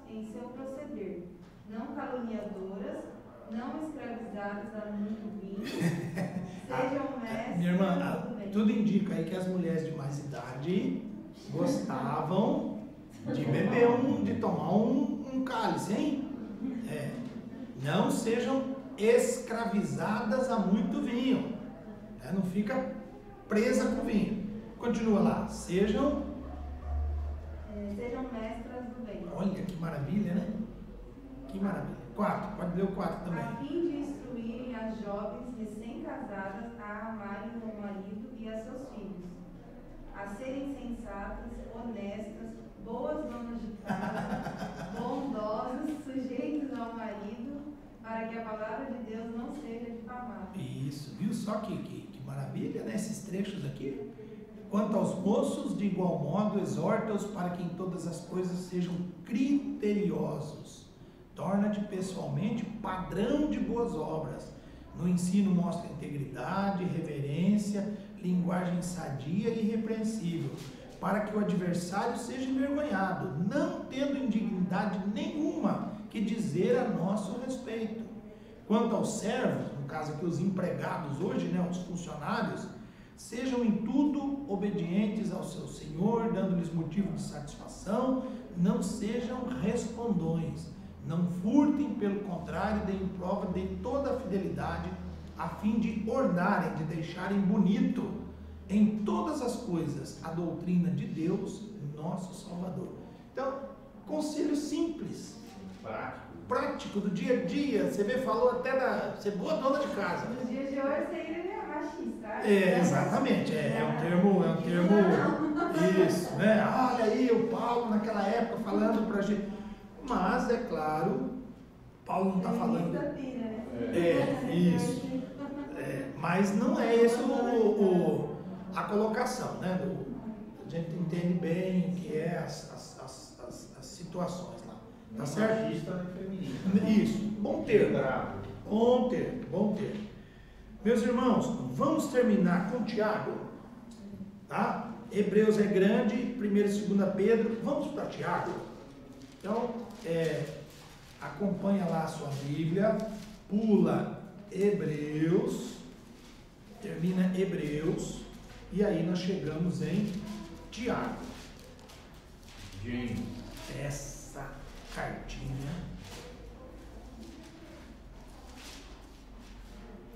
em seu proceder, não caluniadoras, não escravizadas a muito vinho, sejam mestres. Minha irmã, tudo indica aí que as mulheres de mais idade gostavam de beber de tomar um cálice, hein? Não sejam escravizadas a muito vinho. Não fica presa com vinho. Continua lá. Sejam mestras do bem. Olha que maravilha, né? Que maravilha. 4, pode ler o 4 também. A fim de instruírem as jovens recém-casadas a amarem o marido e a seus filhos, a serem sensatas, honestas, boas donas de casa, bondosas, sujeitas ao marido, para que a palavra de Deus não seja difamada. Isso, viu só que maravilha, né? Esses trechos aqui. Quanto aos moços, de igual modo, exorta-os para que em todas as coisas sejam criteriosos. Torna-te pessoalmente padrão de boas obras. No ensino mostra integridade, reverência, linguagem sadia e irrepreensível, para que o adversário seja envergonhado, não tendo indignidade nenhuma que dizer a nosso respeito. Quanto aos servos, no caso aqui os empregados hoje, né, os funcionários, sejam em tudo obedientes ao seu Senhor, dando-lhes motivo de satisfação, não sejam respondões, não furtem, pelo contrário, deem prova de toda a fidelidade, a fim de ornarem, de deixarem bonito em todas as coisas a doutrina de Deus, nosso Salvador. Então, conselho simples, prático do dia a dia. Você vê, falou até da ser boa dona de casa. Nos dias de hoje seria machista. Exatamente, é um termo, isso, né? Olha aí o Paulo naquela época falando pra gente, mas é claro, Paulo não está falando. Isso. Mas não é esse a colocação, né? A gente entende bem o que é as situações lá. Tá certo? Isso, bom termo. Bom termo. Meus irmãos, vamos terminar com Tiago, tá? Hebreus é grande, 1 e 2 Pedro, vamos para Tiago. Então, acompanha lá a sua Bíblia, pula Hebreus, termina Hebreus, e aí nós chegamos em Tiago. Essa cartinha.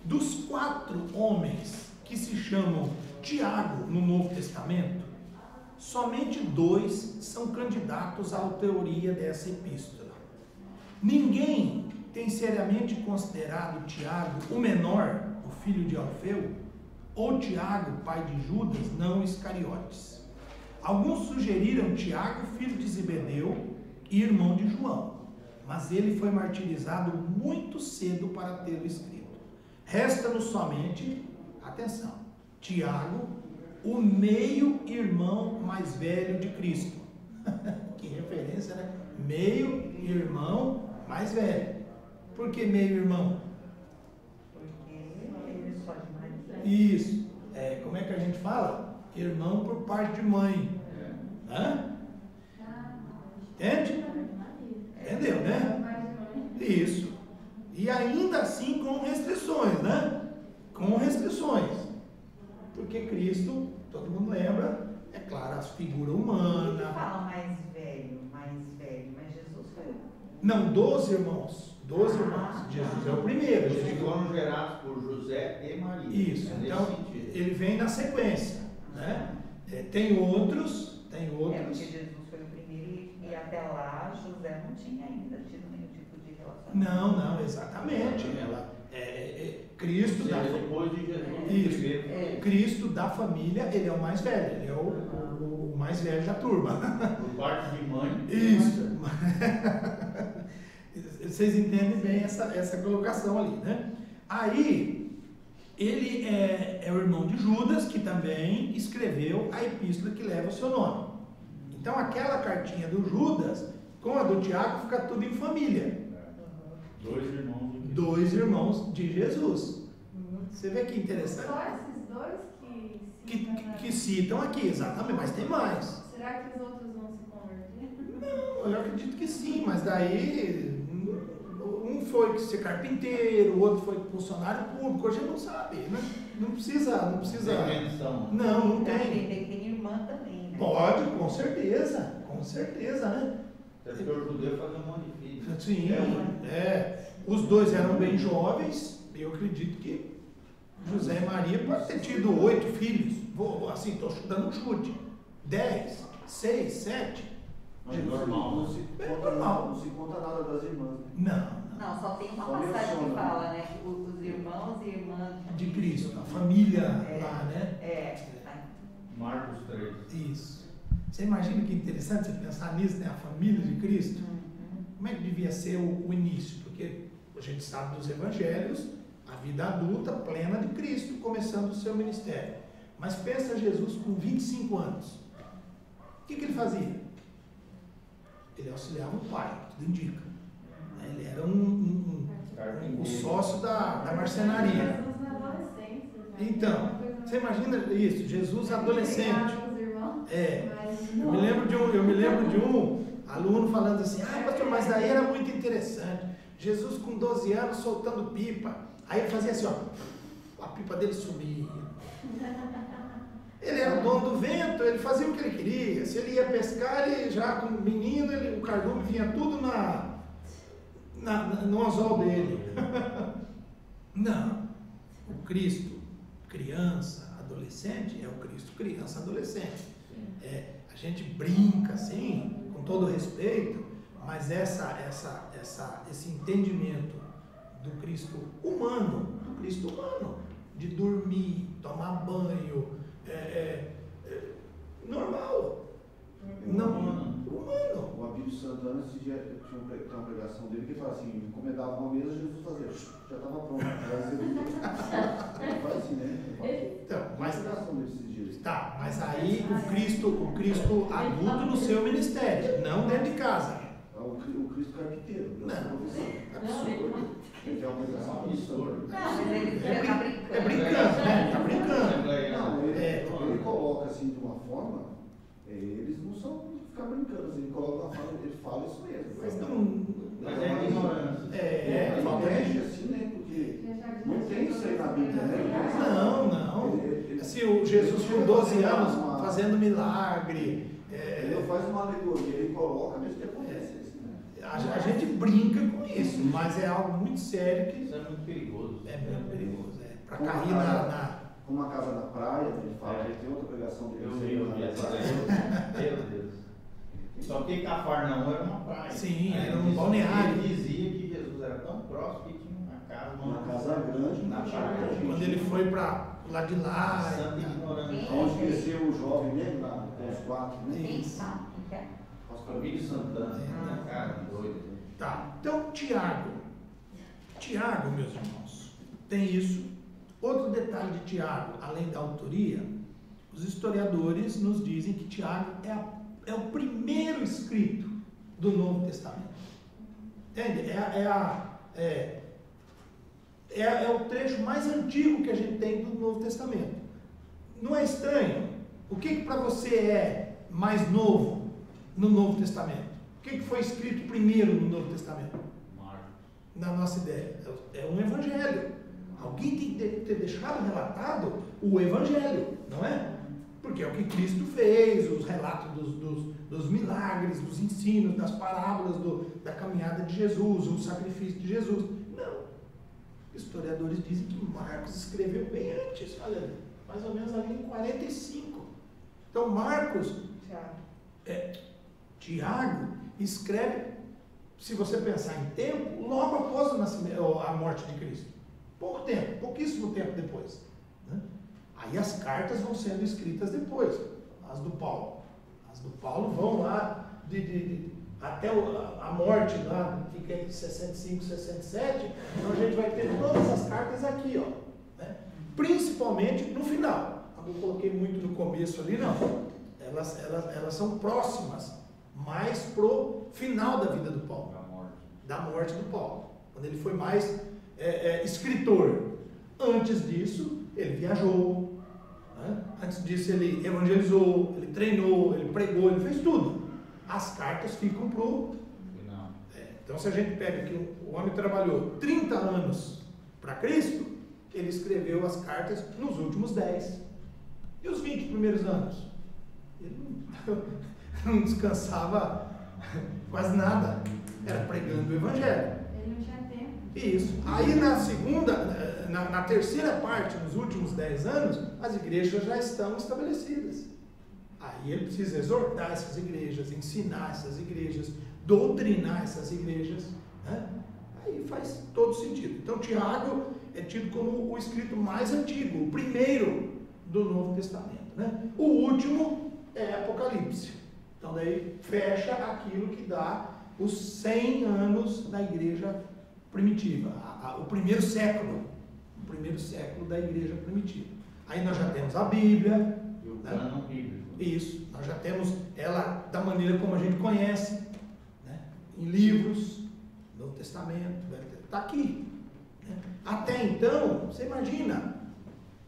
Dos 4 homens que se chamam Tiago no Novo Testamento, somente 2 são candidatos à autoria dessa epístola. Ninguém tem seriamente considerado Tiago o menor, o filho de Alfeu, ou Tiago, pai de Judas, não Iscariotes. Alguns sugeriram Tiago, filho de Zebedeu e irmão de João, mas ele foi martirizado muito cedo para tê-lo escrito. Resta-nos somente, atenção, Tiago, o meio-irmão mais velho de Cristo. Que referência, né? Meio-irmão mais velho. Por que meio-irmão? Porque ele só de Maria. Isso. Como é que a gente fala? Irmão por parte de mãe. Entende? Entendeu, né? Isso. E ainda assim com restrições, né? Com restrições. Porque Cristo, todo mundo lembra, é claro, a figura humana. Ele fala mais velho, mas Jesus foi. Não, 12 irmãos. 12 irmãos. Jesus é o primeiro. Os que foram gerados por José e Maria. Isso, então ele vem na sequência, né? Tem outros. Porque Jesus foi o primeiro e até lá José não tinha ainda tido nenhum tipo de relação. Não, exatamente. Cristo da depois de Jesus. Isso. Cristo da família, ele é o mais velho, ele é o mais velho da turma. Por parte de mãe. Isso. Vocês entendem bem essa colocação ali, né? Aí, ele é o irmão de Judas, que também escreveu a epístola que leva o seu nome. Então, aquela cartinha do Judas, com a do Tiago, fica tudo em família. 2 irmãos de Jesus. Você vê que interessante? Só esses 2 que citam aqui, exatamente, mas tem mais. Será que os outros vão se converter? Não, eu acredito que sim, mas daí um foi ser carpinteiro, o outro foi funcionário público, hoje não sabe, né? Não precisa. Não tem. Tem irmã também, né? Pode, com certeza, né? Porque o judeu fazia um monte de filhos. Sim, os dois eram bem jovens, e eu acredito que José e Maria podem ter tido 8 filhos. Assim, estou dando um chute. 10, 6, 7. Mas não se conta nada das irmãs. Não. Não, só tem uma Só passagem que menciona. fala, né? Que os irmãos e irmãs De Cristo, a família lá, né? Marcos 3. Isso. Você imagina que interessante você pensar nisso, né? A família de Cristo. Como é que devia ser o início? Porque a gente sabe dos evangelhos, a vida adulta plena de Cristo, começando o seu ministério. Mas pensa Jesus com 25 anos. O que ele fazia? Ele auxiliava o pai, tudo indica. Ele era um sócio da marcenaria. Então, você imagina isso, Jesus adolescente. Eu me lembro de um aluno falando assim, pastor, mas daí era muito interessante. Jesus com 12 anos soltando pipa. Aí ele fazia assim, ó, a pipa dele subia. Ele era o dono do vento, ele fazia o que ele queria. Se ele ia pescar, ele já como menino, o cardume vinha tudo no anzol dele. Não. O Cristo, criança, adolescente, é o Cristo, criança, adolescente. A gente brinca assim, com todo respeito, mas esse entendimento do Cristo humano, de dormir, tomar banho, normal. Não, humano. O Abílio Santana, esse dia, tinha uma pregação dele que ele fala assim, encomendava uma mesa, Jesus fazia, já estava pronto. Ele faz assim, né? Então, mas pregação dele esses dias. tá, mas aí o Cristo adulto no seu ministério, não dentro de casa. O Cristo carpinteiro. Não, absurdo. Ele tem uma pregação absurda. Mas ele está brincando. É brincando, né? Tá brincando. Não, ele coloca assim de uma forma, eles não são de ficar brincando, assim, ele coloca uma forma, ele fala isso mesmo. Mas não. Mas é ignorância. Ele Falta mexe assim, né? Porque não tem isso aí na Bíblia, né? Não. Assim, o Jesus com 12 anos fazendo milagre. Ele não faz uma alegoria, ele coloca mesmo que acontece isso, né? A gente brinca com isso, mas é algo muito sério que Isso é muito perigoso. é muito perigoso. Para Como cair Como uma casa na praia, ele fala, ele tem outra pregação dele. Eu vi essa daí. Meu Deus. Só que Cafarnaum era uma praia. Sim, Aí era um balneário. Ele dizia que Jesus era tão próximo que tinha uma casa grande na praia. Quando ele foi para lá de lá. Santa ignorância. Onde cresceu o jovem, né? Lá, com os 4, né? Quem sabe? Pastor Abílio Santana. Cara, doido. Tá. Então, Tiago, meus irmãos, tem isso. Outro detalhe de Tiago, além da autoria, os historiadores nos dizem que Tiago é o primeiro escrito do Novo Testamento. Entende? É o trecho mais antigo que a gente tem do Novo Testamento. Não é estranho? O que para você é mais novo no Novo Testamento? O que foi escrito primeiro no Novo Testamento? Marcos. Na nossa ideia, é um evangelho. Alguém tem que ter deixado relatado o evangelho, não é? Porque é o que Cristo fez, os relatos dos milagres, dos ensinos, das parábolas da caminhada de Jesus, o sacrifício de Jesus. Não. Historiadores dizem que Marcos escreveu bem antes, olha, mais ou menos ali em 45. Então Marcos, Tiago escreve, se você pensar em tempo, logo após o nascimento, a morte de Cristo. Pouco tempo, pouquíssimo tempo depois. Né? Aí as cartas vão sendo escritas depois, as do Paulo. As do Paulo vão lá até a morte lá, fica entre 65 e 67, então a gente vai ter todas as cartas aqui, ó. Né? Principalmente no final. Eu não coloquei muito no começo ali, não. Elas são próximas, mais pro final da vida do Paulo. Da morte do Paulo. Quando ele foi mais escritor. Antes disso, ele viajou. Né? Antes disso, ele evangelizou, ele treinou, ele pregou, ele fez tudo. As cartas ficam pro final. Então, se a gente pega que o homem trabalhou 30 anos para Cristo, ele escreveu as cartas nos últimos 10. E os 20 primeiros anos? Ele não descansava Quase nada. Era pregando o Evangelho. Ele não tinha tempo. Isso. Aí na terceira parte, nos últimos 10 anos, as igrejas já estão estabelecidas. Aí ele precisa exortar essas igrejas, ensinar essas igrejas, doutrinar essas igrejas, né? Aí faz todo sentido. Então Tiago é tido como o escrito mais antigo, o primeiro do Novo Testamento, né? O último é Apocalipse. Então daí fecha aquilo que dá os 100 anos da igreja primitiva, o primeiro século da igreja primitiva. Aí nós já temos a Bíblia, E o né? cânon bíblico. Isso, nós já temos ela da maneira como a gente conhece, né? Em livros, Novo Testamento, está aqui, né? Até então, você imagina,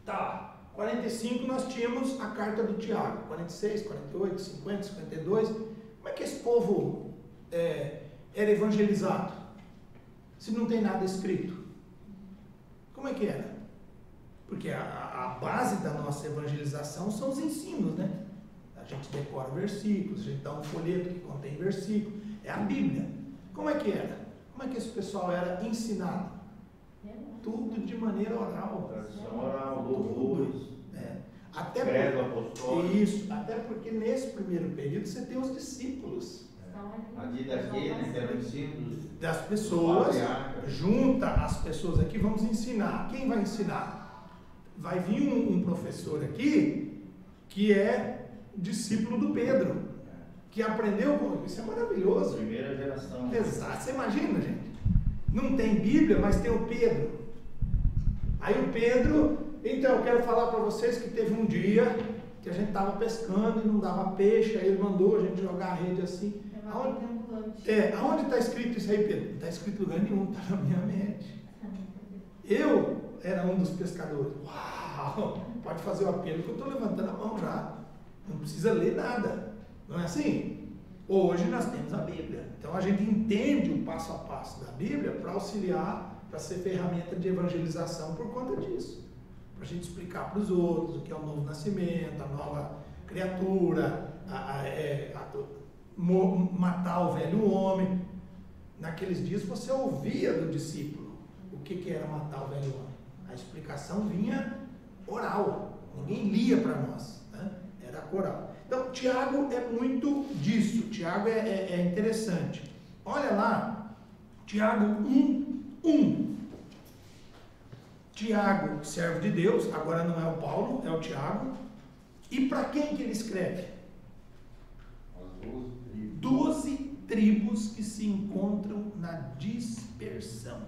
tá, 45 nós tínhamos a carta do Tiago, 46, 48, 50, 52, como é que esse povo era evangelizado? Se não tem nada escrito, como é que era? Porque a base da nossa evangelização são os ensinos, né? A gente decora versículos, a gente dá um folheto que contém versículos, é a Bíblia. Como é que era? Como é que esse pessoal era ensinado? Tudo de maneira oral. Tradição oral, louvores, Até credo apostólico. isso, até porque nesse primeiro período você tem os discípulos A didaquê, né, que eram discípulos das pessoas, patriarcas. junta as pessoas aqui, vamos ensinar. Quem vai ensinar? Vai vir um professor aqui que é discípulo do Pedro, que aprendeu com isso. É maravilhoso. Primeira geração. Exato. Você imagina, gente? Não tem Bíblia, mas tem o Pedro. Aí o Pedro, então eu quero falar para vocês que teve um dia que a gente estava pescando e não dava peixe, aí ele mandou a gente jogar a rede assim. Aonde está escrito isso aí, Pedro? Não está escrito em lugar nenhum, está na minha mente. Eu era um dos pescadores. Uau! Pode fazer o apelo que eu estou levantando a mão já. Não precisa ler nada. Não é assim? Hoje nós temos a Bíblia. Então a gente entende o passo a passo da Bíblia para auxiliar, para ser ferramenta de evangelização por conta disso. Para a gente explicar para os outros o que é o novo nascimento, a nova criatura, matar o velho homem. Naqueles dias você ouvia do discípulo o que era matar o velho homem. A explicação vinha oral, ninguém lia para nós, né? Era oral. Então Tiago é muito disso. Tiago é interessante. Olha lá, Tiago 1:1. Tiago, servo de Deus, agora não é o Paulo, é o Tiago. E para quem que ele escreve? 12 tribos que se encontram na dispersão.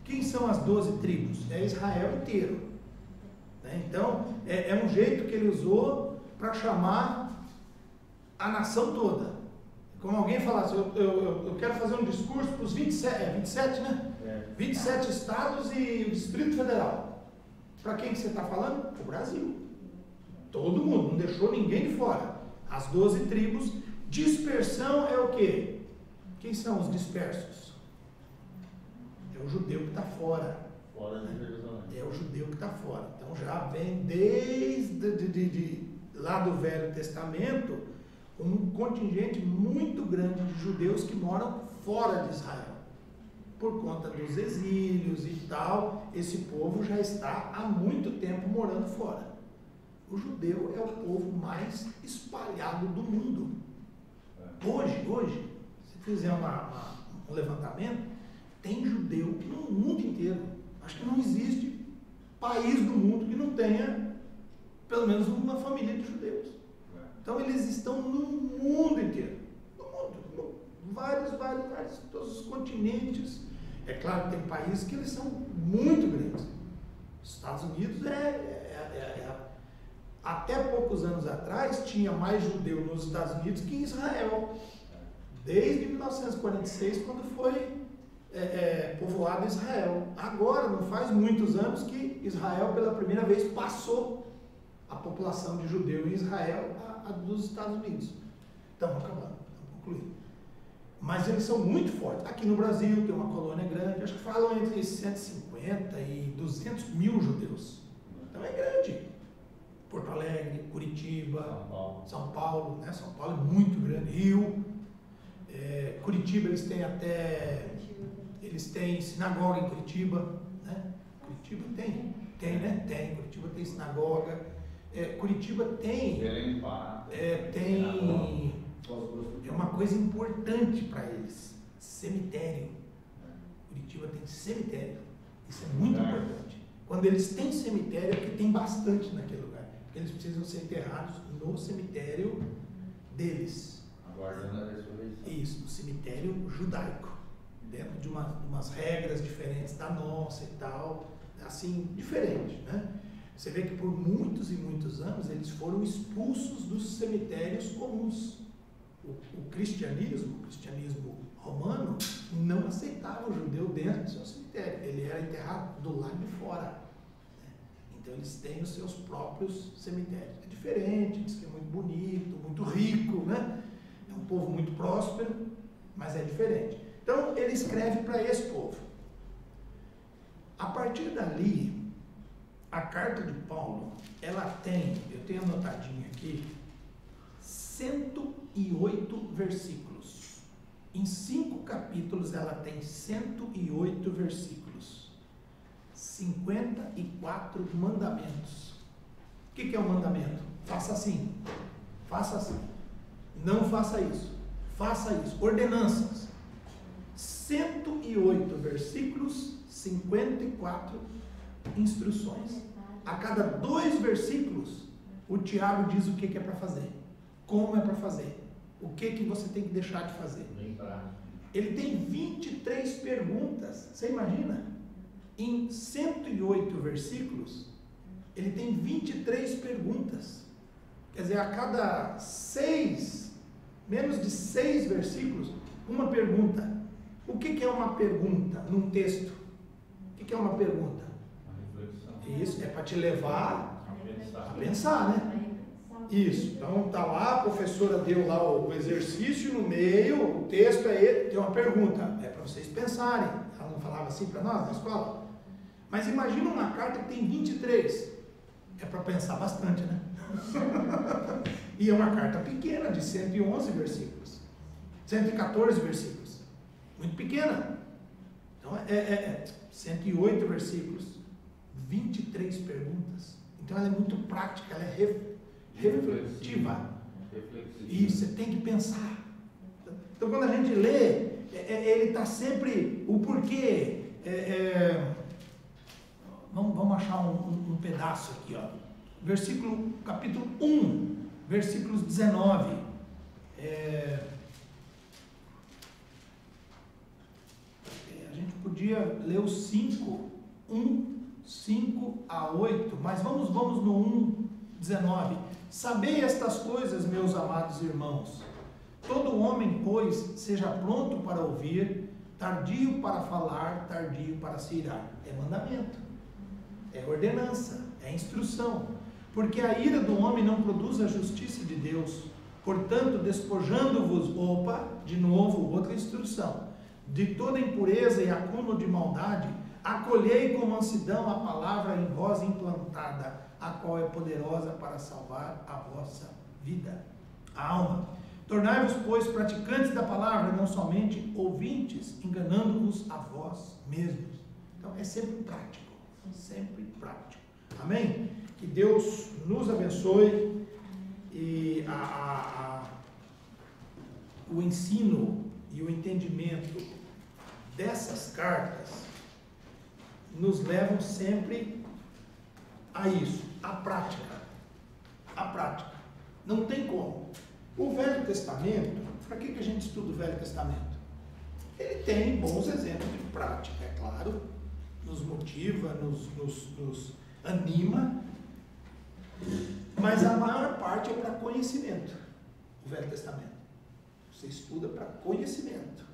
Quem são as 12 tribos? É Israel inteiro. Né? Então, é um jeito que ele usou para chamar a nação toda. Como alguém falasse, eu quero fazer um discurso para os 27, né? 27 estados e o Distrito Federal. Para quem que você está falando? Para o Brasil. Todo mundo, não deixou ninguém de fora. As 12 tribos. Dispersão é o quê? Quem são os dispersos? É o judeu que está fora. Fora de Jerusalém. É o judeu que está fora. Então já vem desde lá do Velho Testamento um contingente muito grande de judeus que moram fora de Israel. Por conta dos exílios e tal, esse povo já está há muito tempo morando fora. O judeu é o povo mais espalhado do mundo. Hoje, se fizer um levantamento, tem judeu no mundo inteiro. Acho que não existe país do mundo que não tenha pelo menos uma família de judeus. Então eles estão no mundo inteiro. No mundo. Vários, todos os continentes. É claro que tem países que eles são muito grandes. Os Estados Unidos até poucos anos atrás tinha mais judeu nos Estados Unidos que em Israel. Desde 1946, quando foi povoado Israel. Agora, não faz muitos anos que Israel, pela primeira vez, passou a população de judeu em Israel a dos Estados Unidos. Estamos acabando, estamos concluindo. Mas eles são muito fortes. Aqui no Brasil tem uma colônia grande, acho que falam entre 150 e 200 mil judeus. Então é grande. Porto Alegre, Curitiba, São Paulo, né? São Paulo é muito grande, Rio, Curitiba, eles têm sinagoga em Curitiba, né? Curitiba tem, né? Tem, Curitiba tem sinagoga. Curitiba tem, é uma coisa importante para eles, cemitério. Curitiba tem cemitério, isso é muito importante. Quando eles têm cemitério, é porque tem bastante naquele lugar, porque eles precisam ser enterrados no cemitério deles. Aguardando a ressurreição. Isso, no cemitério judaico, dentro de umas regras diferentes da nossa e tal, assim, diferente, né? Você vê que por muitos e muitos anos eles foram expulsos dos cemitérios comuns. O cristianismo romano, não aceitava o judeu dentro do seu cemitério. Ele era enterrado do lado de fora, né? Então eles têm os seus próprios cemitérios. É diferente, diz que é muito bonito, muito rico, né? É um povo muito próspero, mas é diferente. Então ele escreve para esse povo. A partir dali, a carta de Paulo, ela tem, eu tenho anotadinho aqui, 108 versículos. Em 5 capítulos ela tem 108 versículos. 54 mandamentos. O que é um mandamento? Faça assim. Faça assim. Não faça isso. Faça isso. Ordenanças. 108 versículos, 54 instruções. A cada 2 versículos, o Tiago diz o que é para fazer, como é para fazer, o que você tem que deixar de fazer. Ele tem 23 perguntas, você imagina? Em 108 versículos, ele tem 23 perguntas. Quer dizer, a cada 6, menos de 6 versículos, uma pergunta. O que é uma pergunta num texto? O que é uma pergunta? Isso, é para te levar a pensar, né? Isso, então tá lá, a professora deu lá o exercício no meio, o texto tem uma pergunta, é para vocês pensarem. Ela não falava assim para nós na escola? Mas imagina uma carta que tem 23, é para pensar bastante, né? E é uma carta pequena, de 111 versículos, 114 versículos, muito pequena. Então 108 versículos, 23 perguntas. Então ela é muito prática, ela é reflexiva. Isso, você tem que pensar. Então quando a gente lê, ele está sempre o porquê. Vamos achar um pedaço aqui, ó. Capítulo 1, versículos 19. A gente podia ler os 5 a 8, mas vamos no 1, 19. Sabei estas coisas, meus amados irmãos. Todo homem, pois, seja pronto para ouvir, tardio para falar, tardio para se irar. É mandamento, é ordenança, é instrução. Porque a ira do homem não produz a justiça de Deus. Portanto, despojando-vos, de novo, outra instrução, de toda impureza e acúmulo de maldade, acolhei com mansidão a palavra em vós implantada, a qual é poderosa para salvar a vossa vida, a alma. Tornai-vos, pois, praticantes da palavra, não somente ouvintes, enganando-vos a vós mesmos. Então, é sempre prático, sempre prático. Amém? Que Deus nos abençoe e o ensino e o entendimento dessas cartas nos levam sempre a isso, a prática. A prática. Não tem como. O Velho Testamento, para que a gente estuda o Velho Testamento? Ele tem bons exemplos de prática, é claro, nos motiva, nos anima, mas a maior parte é para conhecimento, o Velho Testamento. Você estuda para conhecimento,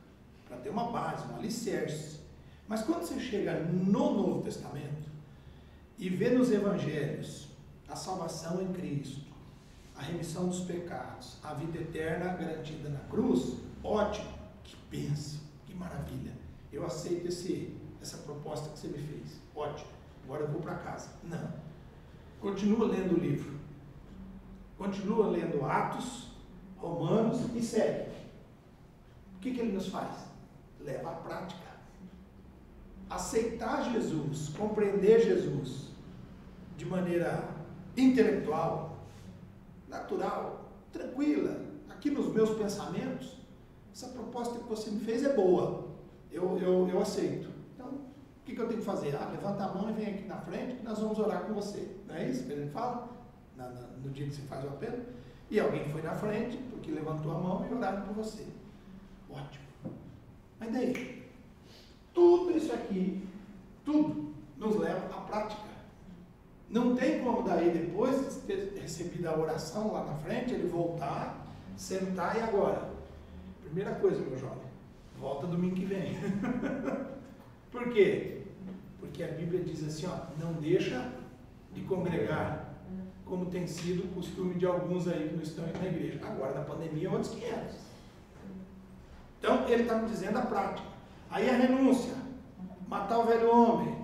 para ter uma base, um alicerce. Mas quando você chega no Novo Testamento e vê nos Evangelhos a salvação em Cristo, a remissão dos pecados, a vida eterna garantida na cruz, ótimo, que bênção, que maravilha. Eu aceito essa proposta que você me fez, ótimo, agora eu vou para casa. Não, continua lendo o livro, continua lendo Atos, Romanos e segue. o que ele nos faz? Leva à prática. Aceitar Jesus, compreender Jesus de maneira intelectual, natural, tranquila, aqui nos meus pensamentos, essa proposta que você me fez é boa, eu aceito. Então, o que eu tenho que fazer? Levanta a mão e vem aqui na frente que nós vamos orar com você. Não é isso que a gente fala? No dia que você faz o apelo? E alguém foi na frente, porque levantou a mão e oraram por você. Ótimo. Mas daí? Tudo isso aqui, tudo, nos leva à prática. Não tem como daí, depois de ter recebido a oração lá na frente, ele voltar, sentar e agora? Primeira coisa, meu jovem, volta domingo que vem. Por quê? Porque a Bíblia diz assim, não deixa de congregar, como tem sido o costume de alguns aí que não estão indo na igreja. Agora, na pandemia, outros 500. Então, ele está me dizendo a prática. Aí a renúncia, matar o velho homem,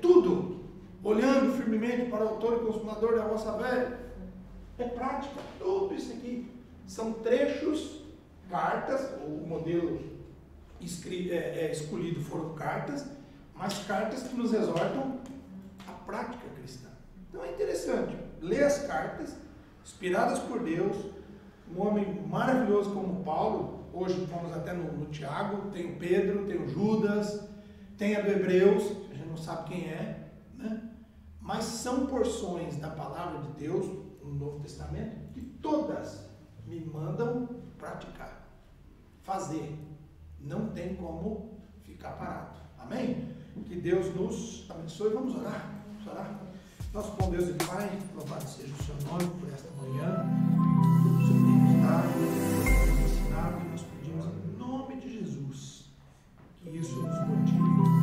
tudo, olhando firmemente para o autor e consumador da vossa fé, é prática, tudo isso aqui. São trechos, cartas, o modelo escolhido foram cartas, mas cartas que nos exortam à prática cristã. Então é interessante, ler as cartas, inspiradas por Deus, um homem maravilhoso como Paulo. Hoje fomos até no Tiago, tem o Pedro, tem o Judas, tem a do Hebreus, a gente não sabe quem é, né? Mas são porções da palavra de Deus no Novo Testamento que todas me mandam praticar, fazer. Não tem como ficar parado. Amém? Que Deus nos abençoe. Vamos orar. Vamos orar. Nosso bom Deus e Pai, louvado seja o seu nome por esta manhã. O Senhor tem nos dado, nos ensinado, e nós pedimos em nome de Jesus que isso nos motive